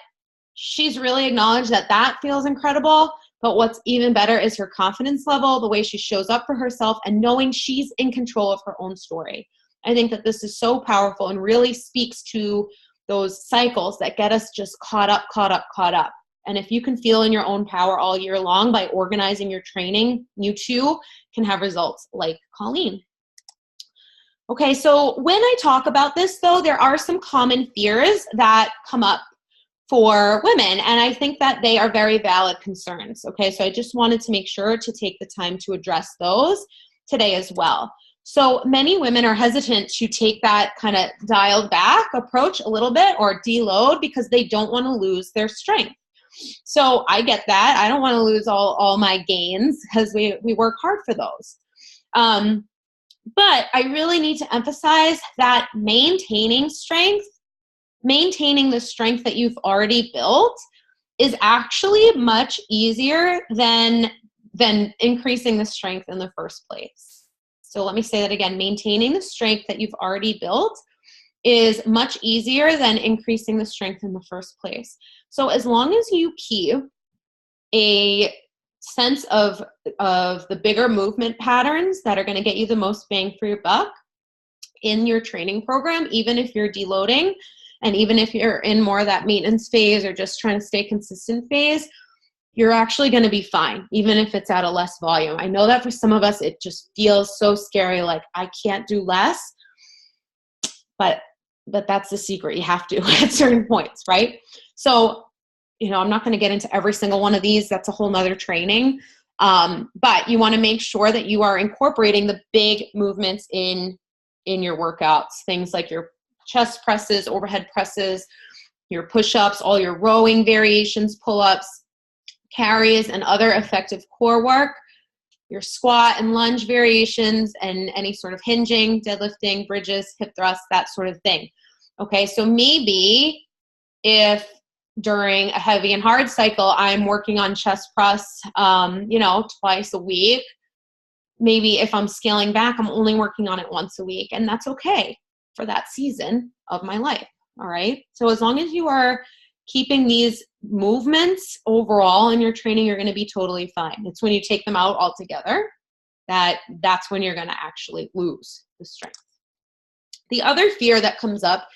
Speaker 1: she's really acknowledged that that feels incredible. But what's even better is her confidence level, the way she shows up for herself, and knowing she's in control of her own story. I think that this is so powerful and really speaks to those cycles that get us just caught up. And if you can feel in your own power all year long by organizing your training, you too can have results like Colleen. Okay, so when I talk about this, though, there are some common fears that come up for women, and I think that they are very valid concerns. Okay, so I just wanted to make sure to take the time to address those today as well. So many women are hesitant to take that kind of dialed back approach a little bit or deload because they don't want to lose their strength. So I get that. I don't want to lose all my gains because we work hard for those. But I really need to emphasize that maintaining the strength that you've already built is actually much easier than increasing the strength in the first place. So let me say that again. Maintaining the strength that you've already built is much easier than increasing the strength in the first place. So as long as you keep a sense of the bigger movement patterns that are going to get you the most bang for your buck in your training program, even if you're deloading, and even if you're in more of that maintenance phase or just trying to stay consistent phase, you're actually going to be fine, even if it's at a less volume. I know that for some of us, it just feels so scary, like I can't do less, but that's the secret. You have to at certain points, right? So, I'm not going to get into every single one of these. That's a whole nother training. But you want to make sure that you are incorporating the big movements in your workouts, things like your chest presses, overhead presses, your push-ups, all your rowing variations, pull-ups, carries, and other effective core work, your squat and lunge variations, and any sort of hinging, deadlifting, bridges, hip thrusts, that sort of thing. Okay, so maybe if during a heavy and hard cycle, I'm working on chest press, twice a week. Maybe if I'm scaling back, I'm only working on it once a week, and that's okay for that season of my life. All right. So as long as you are keeping these movements overall in your training, you're going to be totally fine. It's when you take them out altogether that's when you're going to actually lose the strength. The other fear that comes up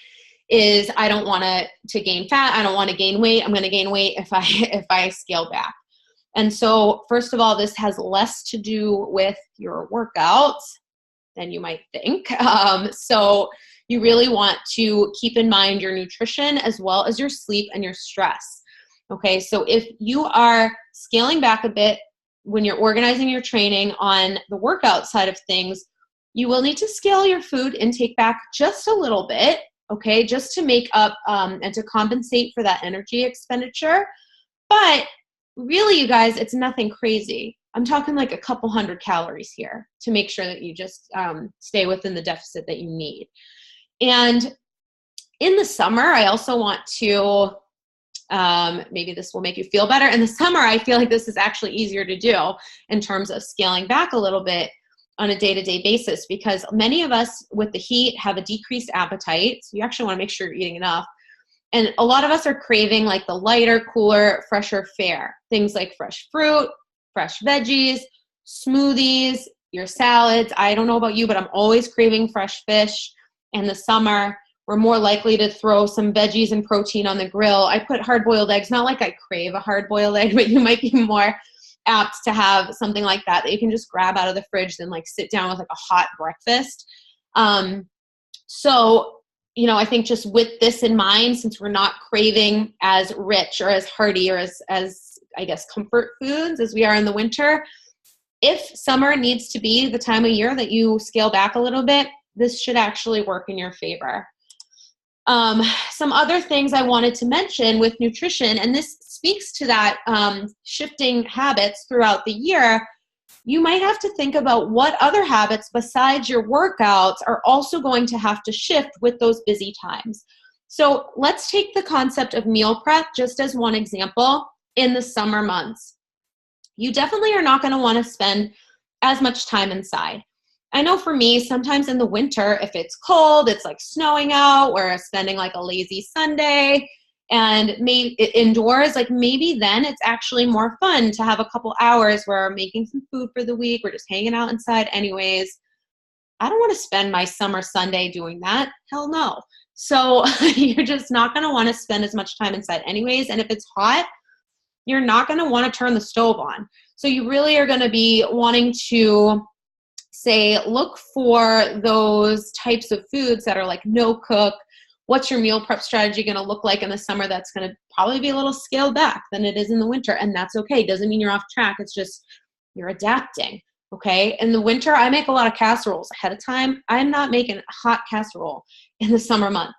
Speaker 1: is I don't want to gain fat. I don't want to gain weight. I'm going to gain weight if I scale back. And so first of all, this has less to do with your workouts than you might think. So you really want to keep in mind your nutrition as well as your sleep and your stress. Okay, so if you are scaling back a bit when you're organizing your training on the workout side of things, you will need to scale your food intake back just a little bit, okay, just to make up and to compensate for that energy expenditure. But really, you guys, it's nothing crazy. I'm talking like a couple hundred calories here to make sure that you just stay within the deficit that you need. And in the summer, I also want to, maybe this will make you feel better. In the summer, I feel like this is actually easier to do in terms of scaling back a little bit on a day-to-day basis, because many of us with the heat have a decreased appetite. So you actually want to make sure you're eating enough. And a lot of us are craving like the lighter, cooler, fresher fare. Things like fresh fruit, fresh veggies, smoothies, your salads. I don't know about you, but I'm always craving fresh fish. In the summer, we're more likely to throw some veggies and protein on the grill. I put hard-boiled eggs, not like I crave a hard-boiled egg, but you might be more apt to have something like that you can just grab out of the fridge and like sit down with like a hot breakfast. So, I think just with this in mind, since we're not craving as rich or as hearty or as I guess, comfort foods as we are in the winter, if summer needs to be the time of year that you scale back a little bit, this should actually work in your favor. Some other things I wanted to mention with nutrition, and this speaks to that shifting habits throughout the year, you might have to think about what other habits besides your workouts are also going to have to shift with those busy times. So let's take the concept of meal prep just as one example in the summer months. You definitely are not going to want to spend as much time inside. I know for me, sometimes in the winter, if it's cold, it's like snowing out, we're spending like a lazy Sunday and maybe indoors, like maybe then it's actually more fun to have a couple hours where we're making some food for the week. We're just hanging out inside anyways. I don't want to spend my summer Sunday doing that. Hell no. So you're just not going to want to spend as much time inside anyways. And if it's hot, you're not going to want to turn the stove on. So you really are going to be wanting to look for those types of foods that are like no cook. What's your meal prep strategy going to look like in the summer? That's going to probably be a little scaled back than it is in the winter. And that's okay. Doesn't mean you're off track. It's just you're adapting. Okay. In the winter, I make a lot of casseroles ahead of time. I'm not making a hot casserole in the summer month.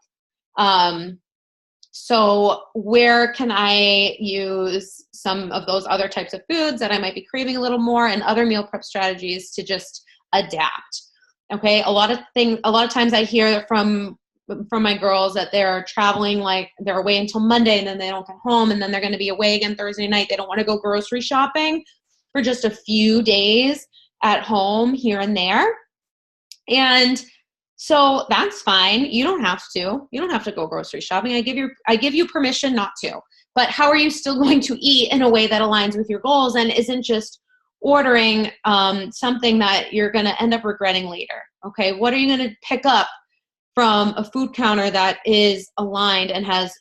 Speaker 1: So where can I use some of those other types of foods that I might be craving a little more and other meal prep strategies to just adapt? Okay. A lot of times I hear from my girls that they're traveling, like they're away until Monday and then they don't get home and then they're going to be away again Thursday night. They don't want to go grocery shopping for just a few days at home here and there. And so that's fine. You don't have to go grocery shopping. I give you permission not to, but how are you still going to eat in a way that aligns with your goals and isn't just ordering something that you're going to end up regretting later? Okay. What are you going to pick up from a food counter that is aligned and has,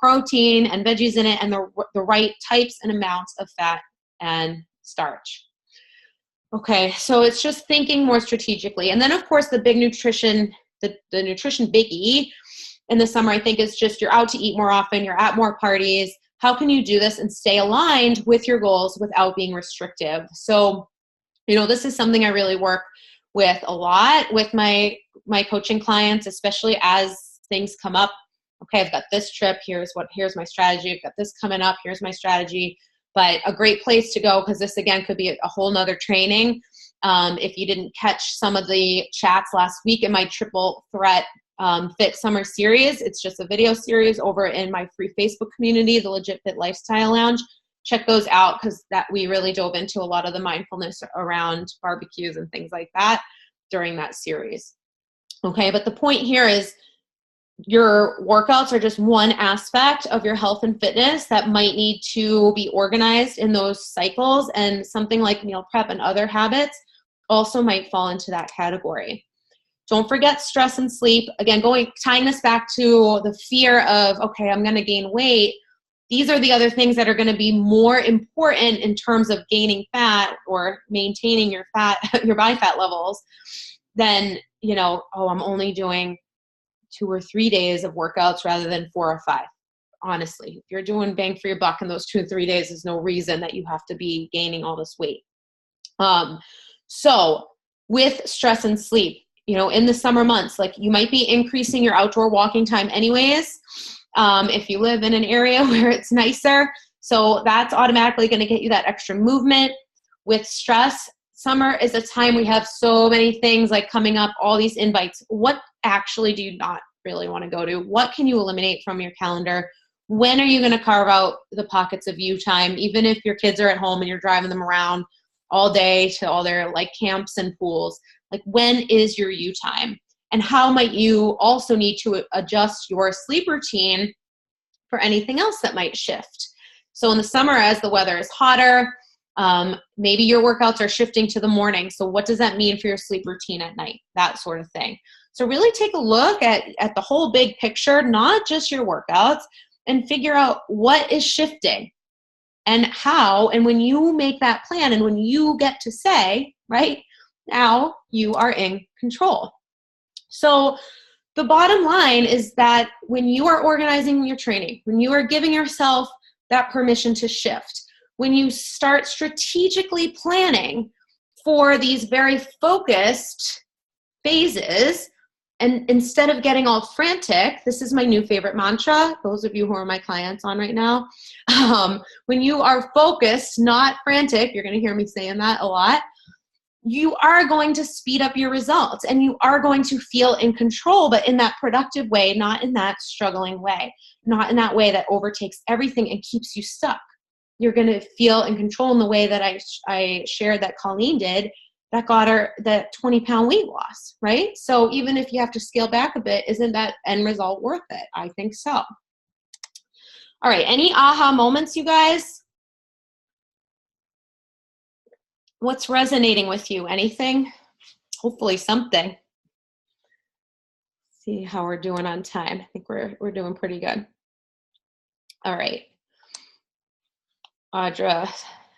Speaker 1: protein and veggies in it and the right types and amounts of fat and starch? Okay, so it's just thinking more strategically. And then, of course, the big nutrition, the nutrition biggie in the summer, I think, is just you're out to eat more often, you're at more parties. How can you do this and stay aligned with your goals without being restrictive? So, this is something I really work with a lot with my coaching clients, especially as things come up. Okay, I've got this trip. Here's my strategy. I've got this coming up. Here's my strategy. But a great place to go, because this, again, could be a whole nother training. If you didn't catch some of the chats last week in my triple threat Fit Summer Series. It's just a video series over in my free Facebook community, the Legit Fit Lifestyle Lounge. Check those out because that we really dove into a lot of the mindfulness around barbecues and things like that during that series. Okay, but the point here is your workouts are just one aspect of your health and fitness that might need to be organized in those cycles, and something like meal prep and other habits also might fall into that category. Don't forget stress and sleep. Again, tying this back to the fear of, okay, I'm going to gain weight. These are the other things that are going to be more important in terms of gaining fat or maintaining your body fat levels than, I'm only doing 2 or 3 days of workouts rather than 4 or 5. Honestly, if you're doing bang for your buck in those 2 or 3 days, there's no reason that you have to be gaining all this weight. So with stress and sleep, in the summer months, like you might be increasing your outdoor walking time anyways. If you live in an area where it's nicer, so that's automatically going to get you that extra movement. With stress, summer is a time we have so many things like coming up, all these invites. What actually do you not really want to go to? What can you eliminate from your calendar? When are you going to carve out the pockets of you time, even if your kids are at home and you're driving them around all day to all their like camps and pools? Like, when is your you time? And how might you also need to adjust your sleep routine for anything else that might shift? So in the summer, as the weather is hotter, maybe your workouts are shifting to the morning. So what does that mean for your sleep routine at night? That sort of thing. So really take a look at the whole big picture, not just your workouts, and figure out what is shifting and how. And when you make that plan and when you get to say, right, now you are in control. So the bottom line is that when you are organizing your training, when you are giving yourself that permission to shift, when you start strategically planning for these very focused phases, and instead of getting all frantic, this is my new favorite mantra, those of you who are my clients on right now, when you are focused, not frantic, you're going to hear me saying that a lot, you are going to speed up your results and you are going to feel in control, but in that productive way, not in that struggling way, not in that way that overtakes everything and keeps you stuck. You're going to feel in control in the way that I shared that Colleen did, that got her that 20-pound weight loss, right? So even if you have to scale back a bit, isn't that end result worth it? I think so. All right, any aha moments, you guys? What's resonating with you? Anything? Hopefully something. See how we're doing on time. I think we're doing pretty good. All right. Audra,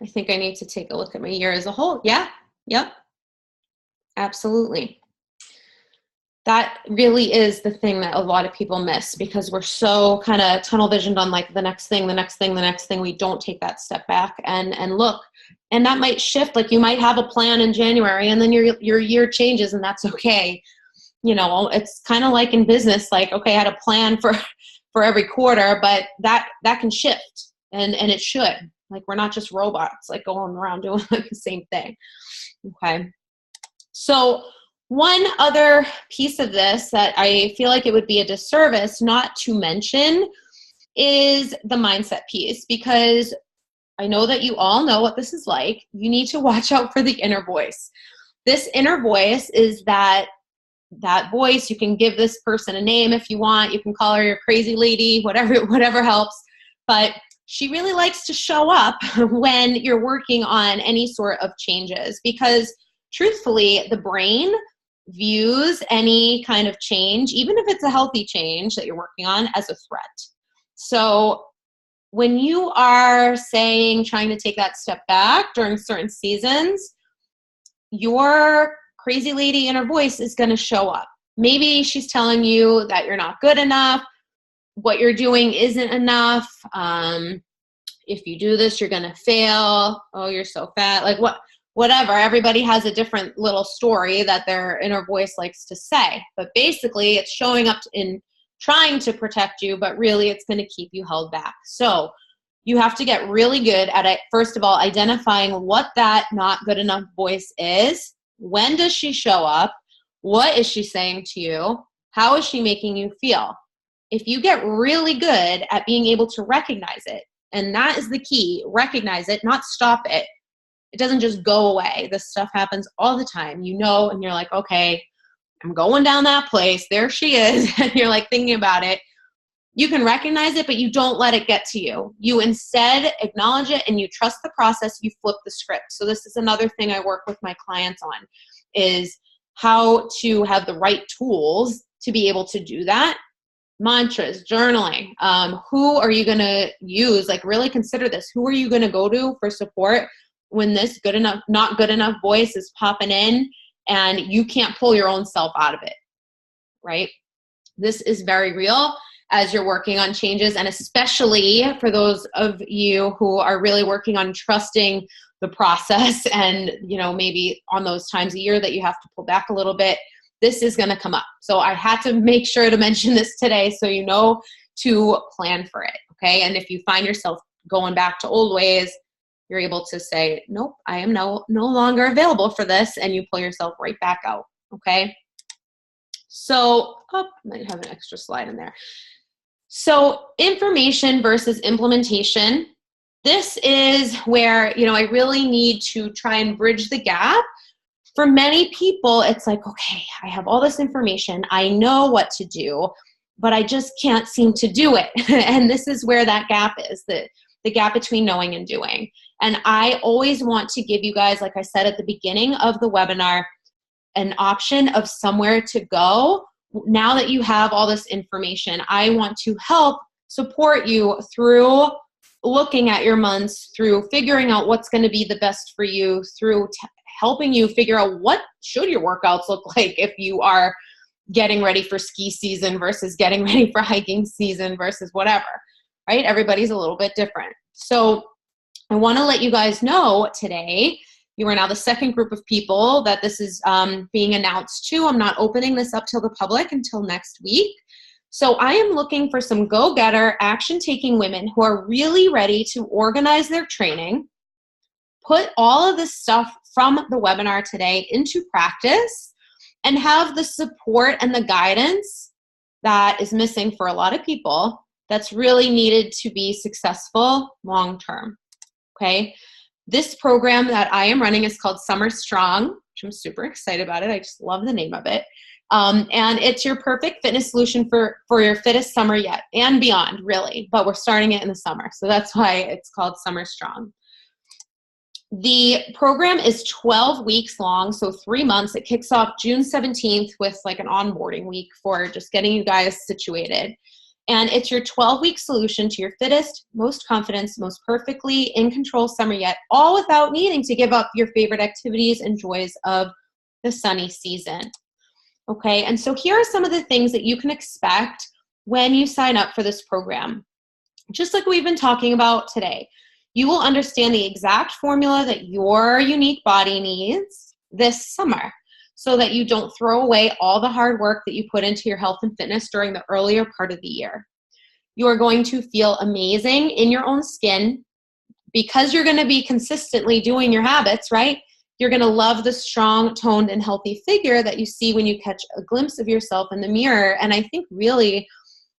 Speaker 1: I think I need to take a look at my year as a whole. Yeah. Yep. Absolutely. That really is the thing that a lot of people miss because we're so kind of tunnel visioned on like the next thing. We don't take that step back and look. And that might shift. Like you might have a plan in January and then your year changes, and that's okay. It's kind of like in business, like, okay, I had a plan for every quarter, but that can shift and it should. Like we're not just robots, like going around doing like the same thing. Okay. So one other piece of this that I feel like it would be a disservice not to mention is the mindset piece, because I know that you all know what this is like. You need to watch out for the inner voice. This inner voice is that voice. You can give this person a name if you want. You can call her your crazy lady, whatever helps. But she really likes to show up when you're working on any sort of changes, because truthfully, the brain views any kind of change, even if it's a healthy change that you're working on, as a threat. So when you are trying to take that step back during certain seasons, your crazy lady inner voice is going to show up. Maybe she's telling you that you're not good enough, what you're doing isn't enough. If you do this, you're going to fail. Oh, you're so fat. Like whatever. Everybody has a different little story that their inner voice likes to say. But basically, it's showing up in trying to protect you, but really it's going to keep you held back. So you have to get really good at, first of all, identifying what that not good enough voice is. When does she show up? What is she saying to you? How is she making you feel? If you get really good at being able to recognize it, and that is the key, recognize it, not stop it. It doesn't just go away. This stuff happens all the time, and you're like, okay, I'm going down that place. There she is. And you're like thinking about it. You can recognize it, but you don't let it get to you. You instead acknowledge it and you trust the process. You flip the script. So this is another thing I work with my clients on, is how to have the right tools to be able to do that. Mantras, journaling. Who are you going to use? Like, really consider this. Who are you going to go to for support when this good enough, not good enough voice is popping in and you can't pull your own self out of it, right? This is very real as you're working on changes, and especially for those of you who are really working on trusting the process and, maybe on those times a year that you have to pull back a little bit, this is going to come up. So I had to make sure to mention this today so you know to plan for it, okay? And if you find yourself going back to old ways, you're able to say, nope, I am no longer available for this, and you pull yourself right back out, okay? So, I might have an extra slide in there. So information versus implementation. This is where, I really need to try and bridge the gap. For many people, it's like, okay, I have all this information. I know what to do, but I just can't seem to do it. And this is where that gap is, the gap between knowing and doing. And I always want to give you guys, like I said at the beginning of the webinar, an option of somewhere to go. Now that you have all this information, I want to help support you through looking at your months, through figuring out what's going to be the best for you, through helping you figure out what should your workouts look like if you are getting ready for ski season versus getting ready for hiking season versus whatever, right? Everybody's a little bit different. So I want to let you guys know today, you are now the second group of people that this is being announced to. I'm not opening this up to the public until next week. So I am looking for some go-getter, action-taking women who are really ready to organize their training, put all of this stuff from the webinar today into practice, and have the support and the guidance that is missing for a lot of people that's really needed to be successful long-term, okay? This program that I am running is called Summer Strong, which I'm super excited about it. I just love the name of it. And it's your perfect fitness solution for your fittest summer yet and beyond, really. But we're starting it in the summer. So that's why it's called Summer Strong. The program is 12 weeks long, so 3 months. It kicks off June 17th with like an onboarding week for just getting you guys situated. And it's your 12-week solution to your fittest, most confident, most perfectly in control summer yet, all without needing to give up your favorite activities and joys of the sunny season. Okay, and so here are some of the things that you can expect when you sign up for this program. Just like we've been talking about today, you will understand the exact formula that your unique body needs this summer, so that you don't throw away all the hard work that you put into your health and fitness during the earlier part of the year. You are going to feel amazing in your own skin because you're going to be consistently doing your habits, right? You're going to love the strong, toned, and healthy figure that you see when you catch a glimpse of yourself in the mirror. And I think really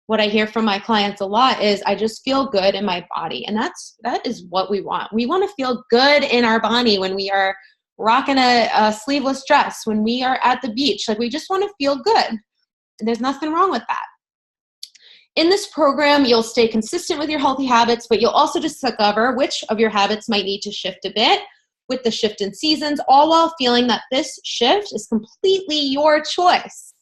Speaker 1: what I hear from my clients a lot is, I just feel good in my body. And that is what we want. We want to feel good in our body when we are rocking a sleeveless dress, when we are at the beach. Like, we just want to feel good. And there's nothing wrong with that. In this program, you'll stay consistent with your healthy habits, but you'll also discover which of your habits might need to shift a bit with the shift in seasons, all while feeling that this shift is completely your choice,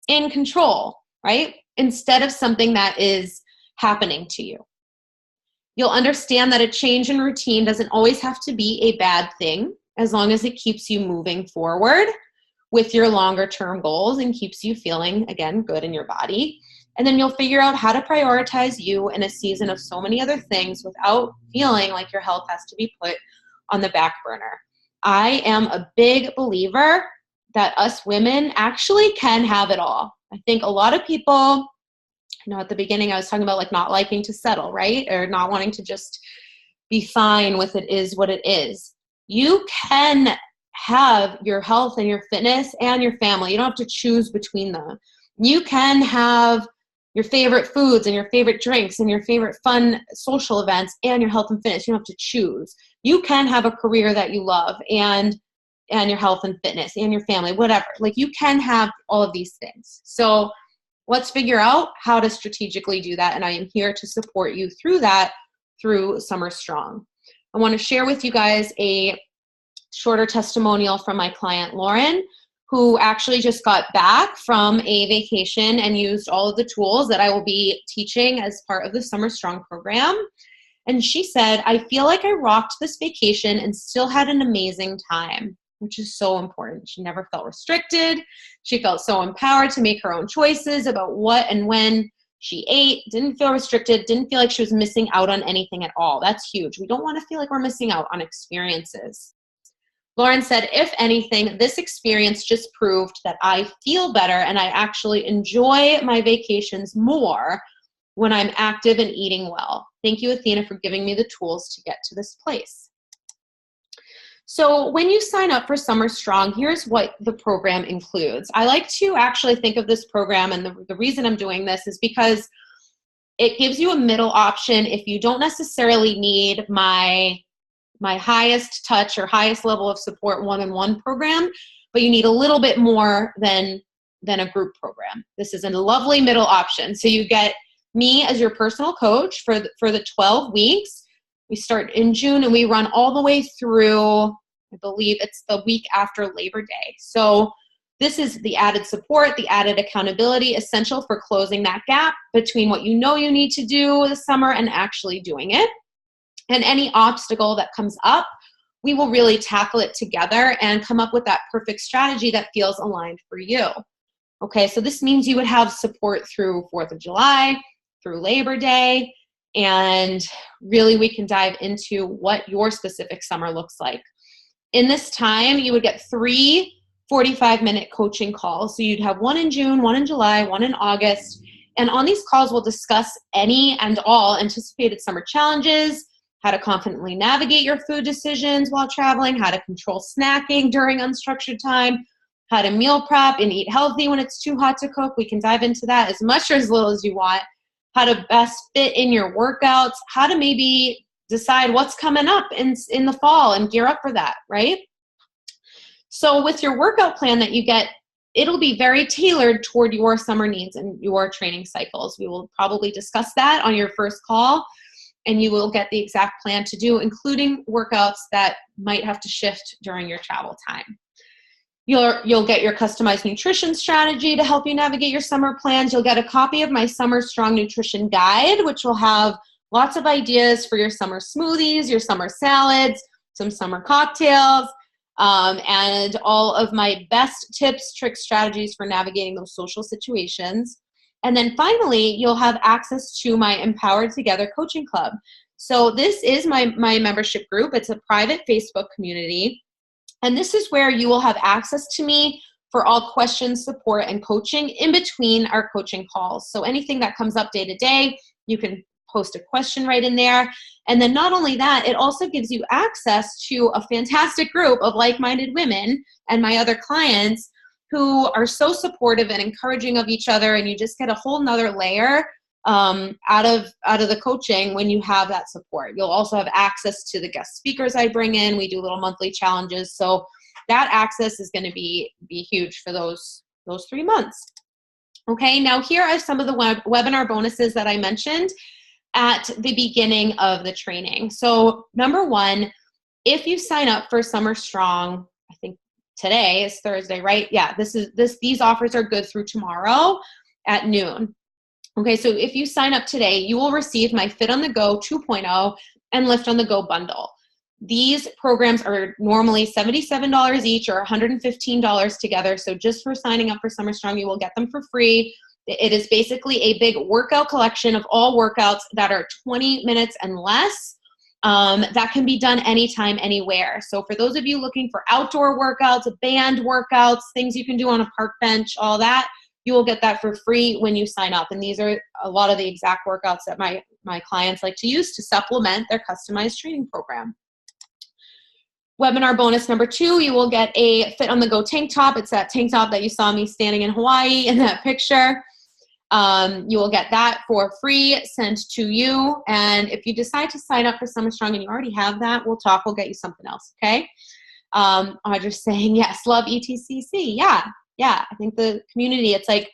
Speaker 1: in control, right? Instead of something that is happening to you. You'll understand that a change in routine doesn't always have to be a bad thing, as long as it keeps you moving forward with your longer term goals and keeps you feeling, again, good in your body. And then you'll figure out how to prioritize you in a season of so many other things without feeling like your health has to be put on the back burner. I am a big believer that us women actually can have it all. I think a lot of people, at the beginning I was talking about like not liking to settle, right? Or not wanting to just be fine with it is what it is. You can have your health and your fitness and your family. You don't have to choose between them. You can have your favorite foods and your favorite drinks and your favorite fun social events and your health and fitness. You don't have to choose. You can have a career that you love and your health and fitness and your family, whatever. Like, you can have all of these things. So let's figure out how to strategically do that. And I am here to support you through that through Summer Strong. I want to share with you guys a shorter testimonial from my client, Lauren, who actually just got back from a vacation and used all of the tools that I will be teaching as part of the Summer Strong program. And she said, I feel like I rocked this vacation and still had an amazing time, which is so important. She never felt restricted. She felt so empowered to make her own choices about what and when she ate, didn't feel restricted, didn't feel like she was missing out on anything at all. That's huge. We don't want to feel like we're missing out on experiences. Lauren said, if anything, this experience just proved that I feel better and I actually enjoy my vacations more when I'm active and eating well. Thank you, Athena, for giving me the tools to get to this place. So when you sign up for Summer Strong, here's what the program includes. I like to actually think of this program, and the reason I'm doing this is because it gives you a middle option if you don't necessarily need my highest touch or highest level of support one-on-one program, but you need a little bit more than a group program. This is a lovely middle option. So you get me as your personal coach for the 12 weeks. We start in June and we run all the way through, I believe it's the week after Labor Day. So this is the added support, the added accountability essential for closing that gap between what you know you need to do this summer and actually doing it. And any obstacle that comes up, we will really tackle it together and come up with that perfect strategy that feels aligned for you. Okay, so this means you would have support through 4th of July, through Labor Day, and really we can dive into what your specific summer looks like. In this time, you would get 3 45-minute coaching calls. So you'd have one in June, one in July, one in August. And on these calls, we'll discuss any and all anticipated summer challenges, how to confidently navigate your food decisions while traveling, how to control snacking during unstructured time, how to meal prep and eat healthy when it's too hot to cook. We can dive into that as much or as little as you want, how to best fit in your workouts, how to maybe decide what's coming up in the fall and gear up for that, right? So with your workout plan that you get, it'll be very tailored toward your summer needs and your training cycles. We will probably discuss that on your first call, and you will get the exact plan to do, including workouts that might have to shift during your travel time. You'll get your customized nutrition strategy to help you navigate your summer plans. You'll get a copy of my Summer Strong Nutrition Guide, which will have lots of ideas for your summer smoothies, your summer salads, some summer cocktails, and all of my best tips, tricks, strategies for navigating those social situations. And then finally, you'll have access to my Empowered Together coaching club. So this is my membership group. It's a private Facebook community. And this is where you will have access to me for all questions, support, and coaching in between our coaching calls. So anything that comes up day to day, you can post a question right in there. And then not only that, it also gives you access to a fantastic group of like-minded women and my other clients who are so supportive and encouraging of each other, and you just get a whole nother layer out of the coaching when you have that support. You'll also have access to the guest speakers I bring in. We do little monthly challenges, so that access is going to be huge for those 3 months. Okay, now here are some of the webinar bonuses that I mentioned at the beginning of the training. So number 1, if you sign up for Summer Strong, I think today is Thursday, right? Yeah, these offers are good through tomorrow at noon. Okay, so if you sign up today, you will receive my Fit on the Go 2.0 and Lift on the Go bundle. These programs are normally $77 each or $115 together. So just for signing up for Summer Strong, you will get them for free. It is basically a big workout collection of all workouts that are 20 minutes and less. That can be done anytime, anywhere. So for those of you looking for outdoor workouts, band workouts, things you can do on a park bench, all that, you will get that for free when you sign up. And these are a lot of the exact workouts that my clients like to use to supplement their customized training program. webinar bonus number 2, you will get a Fit on the Go tank top. It's that tank top that you saw me standing in Hawaii in that picture. You will get that for free sent to you. And if you decide to sign up for Summer Strong and you already have that, we'll talk. We'll get you something else, okay? Audra's saying, yes, love ETCC. Yeah. I think the community, it's like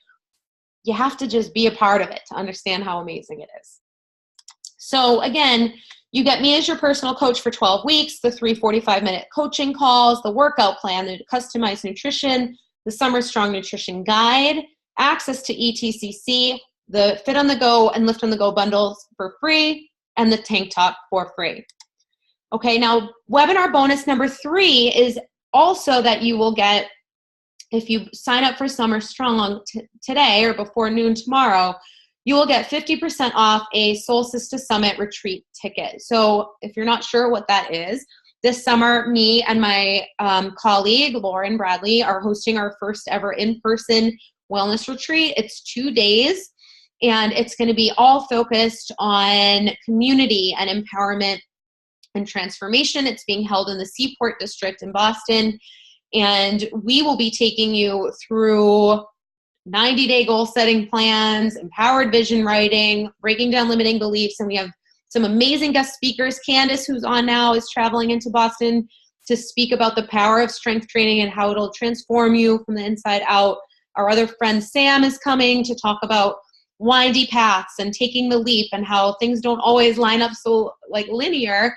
Speaker 1: you have to just be a part of it to understand how amazing it is. So again, you get me as your personal coach for 12 weeks, the 3 45-minute coaching calls, the workout plan, the customized nutrition, the Summer Strong Nutrition Guide, access to ETCC, the Fit on the Go and Lift on the Go bundles for free, and the tank top for free. Okay, now webinar bonus number 3 is also that you will get, if you sign up for Summer Strong today or before noon tomorrow, you will get 50% off a Solstice to Summit retreat ticket. So if you're not sure what that is, this summer, me and my colleague, Lauren Bradley, are hosting our first ever in-person wellness retreat. It's 2 days, and it's going to be all focused on community and empowerment and transformation. It's being held in the Seaport District in Boston, and we will be taking you through 90-day goal setting plans, empowered vision writing, breaking down limiting beliefs, and we have some amazing guest speakers. Candace, who's on now, is traveling into Boston to speak about the power of strength training and how it'll transform you from the inside out. Our other friend Sam is coming to talk about windy paths and taking the leap and how things don't always line up so like linear,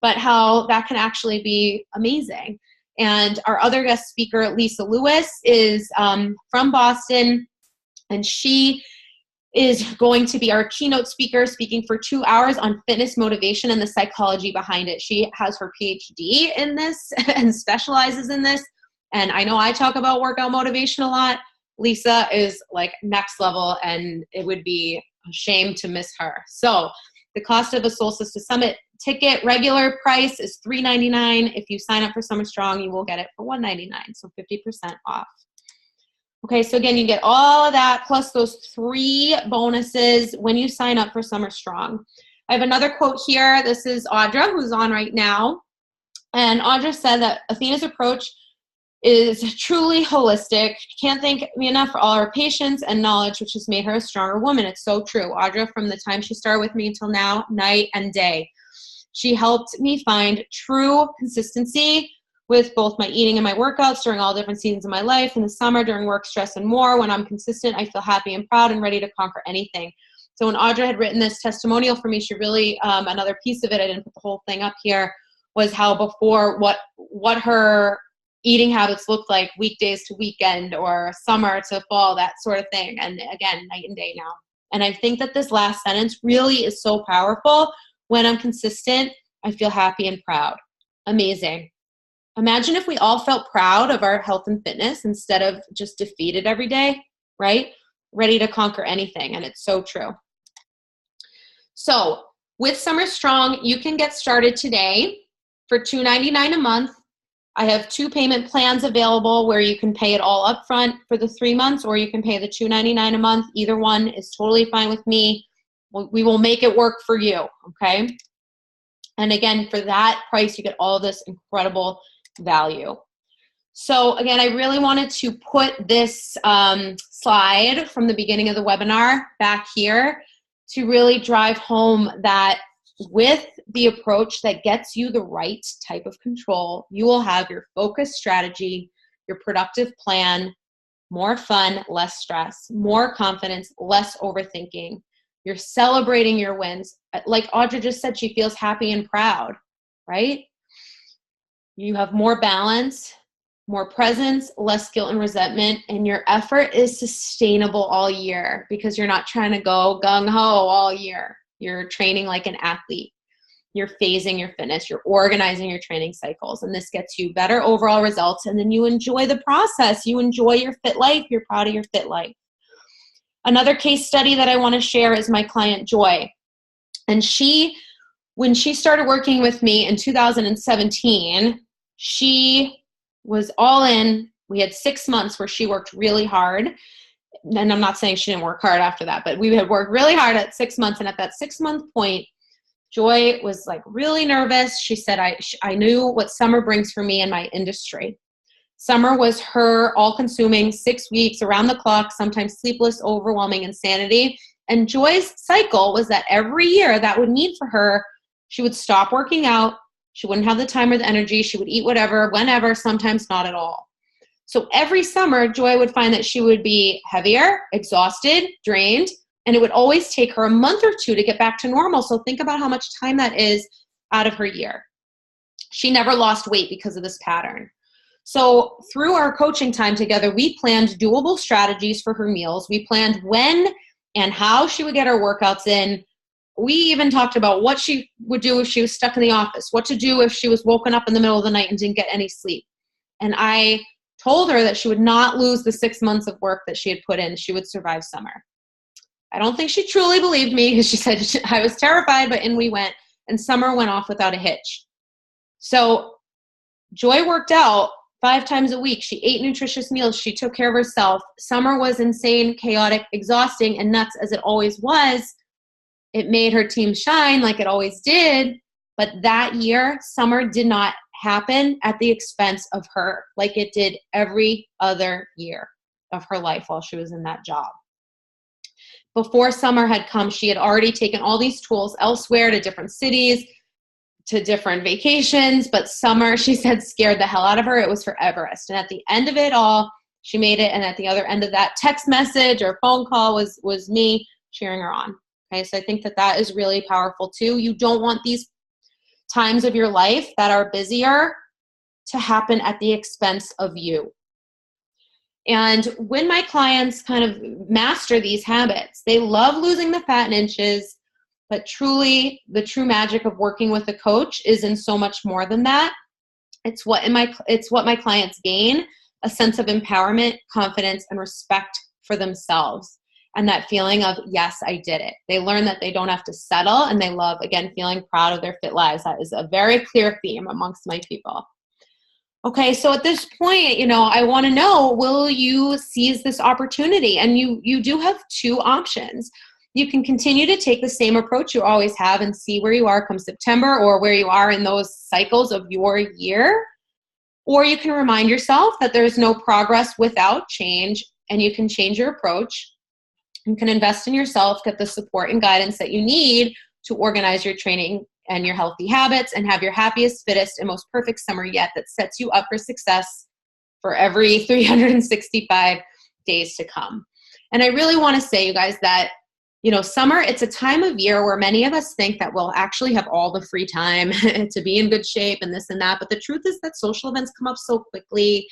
Speaker 1: but how that can actually be amazing. And our other guest speaker, Lisa Lewis, is from Boston, and she is going to be our keynote speaker, speaking for 2 hours on fitness motivation and the psychology behind it. She has her PhD in this and specializes in this. And I know I talk about workout motivation a lot. Lisa is like next level, and it would be a shame to miss her. So the cost of a Solstice to Summit ticket, regular price is $3.99. If you sign up for Summer Strong, you will get it for $1.99, so 50% off. Okay, so again, you get all of that plus those 3 bonuses when you sign up for Summer Strong. I have another quote here. This is Audra, who's on right now. And Audra said that Athena's approach is truly holistic. Can't thank me enough for all her patience and knowledge, which has made her a stronger woman. It's so true. Audra, from the time she started with me until now, night and day. She helped me find true consistency with both my eating and my workouts during all different seasons of my life. In the summer, during work, stress, and more. When I'm consistent, I feel happy and proud and ready to conquer anything. So when Audra had written this testimonial for me, she really, another piece of it, I didn't put the whole thing up here, was how before what her eating habits looked like weekdays to weekend or summer to fall, that sort of thing. And again, night and day now. And I think that this last sentence really is so powerful. When I'm consistent, I feel happy and proud. Amazing. Imagine if we all felt proud of our health and fitness instead of just defeated every day, right? Ready to conquer anything. And it's so true. So with Summer Strong, you can get started today for $2.99 a month. I have 2 payment plans available where you can pay it all up front for the 3 months, or you can pay the $2.99 a month. Either one is totally fine with me. We will make it work for you, okay? And again, for that price, you get all this incredible value. So again, I really wanted to put this slide from the beginning of the webinar back here to really drive home that with the approach that gets you the right type of control, you will have your focused strategy, your productive plan, more fun, less stress, more confidence, less overthinking. You're celebrating your wins. Like Audra just said, she feels happy and proud, right? You have more balance, more presence, less guilt and resentment, and your effort is sustainable all year because you're not trying to go gung-ho all year. You're training like an athlete. You're phasing your fitness. You're organizing your training cycles, and this gets you better overall results, and then you enjoy the process. You enjoy your fit life. You're proud of your fit life. Another case study that I want to share is my client Joy. And when she started working with me in 2017, she was all in. We had 6 months where she worked really hard. And I'm not saying she didn't work hard after that, but we had worked really hard at 6 months. And at that 6-month point, Joy was like really nervous. She said, I knew what summer brings for me in my industry. Summer was her all-consuming 6 weeks, around the clock, sometimes sleepless, overwhelming insanity. And Joy's cycle was that every year that would mean for her, she would stop working out. She wouldn't have the time or the energy. She would eat whatever, whenever, sometimes not at all. So every summer, Joy would find that she would be heavier, exhausted, drained, and it would always take her a month or two to get back to normal. So think about how much time that is out of her year. She never lost weight because of this pattern. So through our coaching time together, we planned doable strategies for her meals. We planned when and how she would get her workouts in. We even talked about what she would do if she was stuck in the office, what to do if she was woken up in the middle of the night and didn't get any sleep. And I told her that she would not lose the 6 months of work that she had put in. She would survive summer. I don't think she truly believed me because she said I was terrified, but in we went, and summer went off without a hitch. So Joy worked out 5 times a week. She ate nutritious meals. She took care of herself. Summer was insane, chaotic, exhausting, and nuts as it always was. It made her team shine like it always did. But that year, summer did not happen at the expense of her like it did every other year of her life while she was in that job. Before summer had come, she had already taken all these tools elsewhere to different cities, to different vacations, but summer, she said, scared the hell out of her. It was for Everest. And at the end of it all, she made it. And at the other end of that text message or phone call was me cheering her on. Okay, so I think that is really powerful too. You don't want these times of your life that are busier to happen at the expense of you. And when my clients kind of master these habits, they love losing the fat in inches, but truly the true magic of working with a coach is in so much more than that. It's what my clients gain, a sense of empowerment, confidence, and respect for themselves. And that feeling of, yes, I did it. They learn that they don't have to settle, and they love, again, feeling proud of their fit lives. That is a very clear theme amongst my people. Okay, so at this point, I want to know, will you seize this opportunity? And you do have 2 options. You can continue to take the same approach you always have and see where you are come September, or where you are in those cycles of your year. Or you can remind yourself that there's no progress without change, and you can change your approach. You can invest in yourself, get the support and guidance that you need to organize your training and your healthy habits, and have your happiest, fittest, and most perfect summer yet that sets you up for success for every 365 days to come. And I really want to say, you guys, that summer, it's a time of year where many of us think that we'll actually have all the free time to be in good shape and this and that. But the truth is that social events come up so quickly,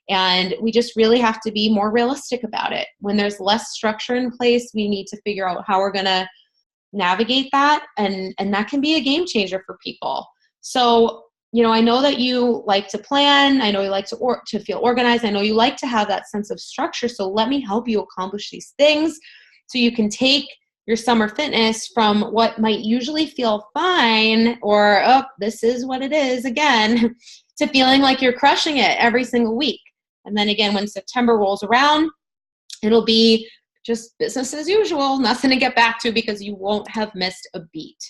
Speaker 1: and we just really have to be more realistic about it. When there's less structure in place, we need to figure out how we're going to navigate that. And that can be a game changer for people. So, I know that you like to plan. I know you like to feel organized. I know you like to have that sense of structure. So let me help you accomplish these things so you can take your summer fitness from what might usually feel fine, or, oh, this is what it is again, to feeling like you're crushing it every single week. And then again, when September rolls around, it'll be just business as usual, nothing to get back to because you won't have missed a beat.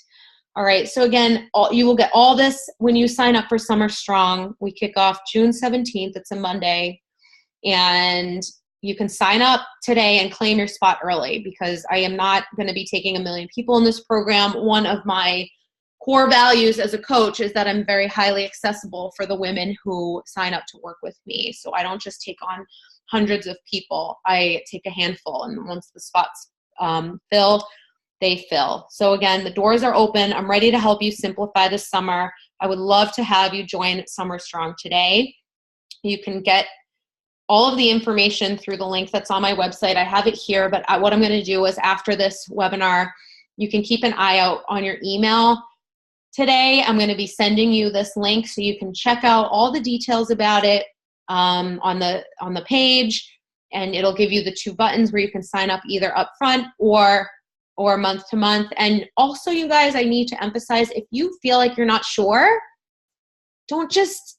Speaker 1: All right, so again, you will get all this when you sign up for Summer Strong. We kick off June 17th. It's a Monday. And you can sign up today and claim your spot early, because I am not going to be taking 1 million people in this program. One of my core values as a coach is that I'm very highly accessible for the women who sign up to work with me. So I don't just take on hundreds of people. I take a handful, and once the spots fill, they fill. So again, the doors are open. I'm ready to help you simplify the summer. I would love to have you join Summer Strong today. You can get all of the information through the link that's on my website. I have it here, but what I'm going to do is after this webinar, you can keep an eye out on your email. Today, I'm going to be sending you this link so you can check out all the details about it on the page, and it'll give you the 2 buttons where you can sign up either upfront or month to month. And also, you guys, I need to emphasize, if you feel like you're not sure, don't just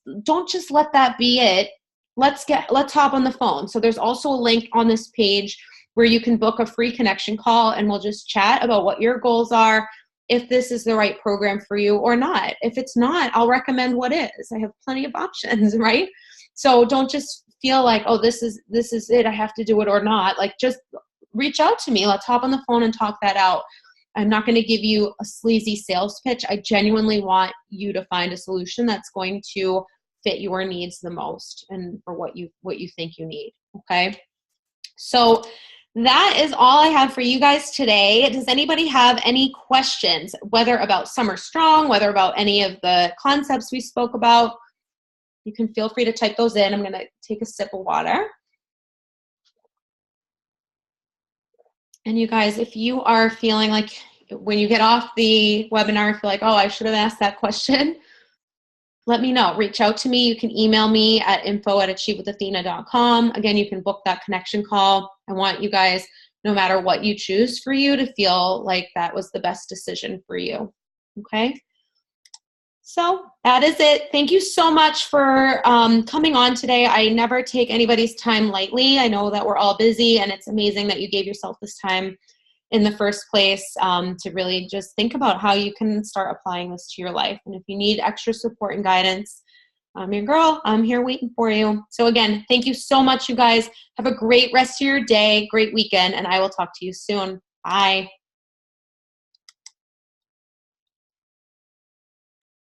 Speaker 1: let that be it. Let's hop on the phone. So there's also a link on this page where you can book a free connection call, and we'll just chat about what your goals are if this is the right program for you or not. If it's not, I'll recommend what is. I have plenty of options, right? So don't just feel like, oh, this is it, I have to do it or not. Like, just reach out to me. Let's hop on the phone and talk that out. I'm not going to give you a sleazy sales pitch. I genuinely want you to find a solution that's going to fit your needs the most and for what you think you need. Okay. So that is all I have for you guys today. Does anybody have any questions, whether about Summer Strong, whether about any of the concepts we spoke about? You can feel free to type those in. I'm going to take a sip of water. And you guys, if you are feeling like when you get off the webinar, feel like, oh, I should have asked that question, let me know. Reach out to me. You can email me at info@achievewithathena.com. Again, you can book that connection call. I want you guys, no matter what you choose for you, to feel like that was the best decision for you. Okay? So that is it. Thank you so much for coming on today. I never take anybody's time lightly. I know that we're all busy, and it's amazing that you gave yourself this time in the first place to really just think about how you can start applying this to your life. And if you need extra support and guidance, I'm your girl. I'm here waiting for you. So again, thank you so much, you guys. Have a great rest of your day, great weekend, and I will talk to you soon. Bye.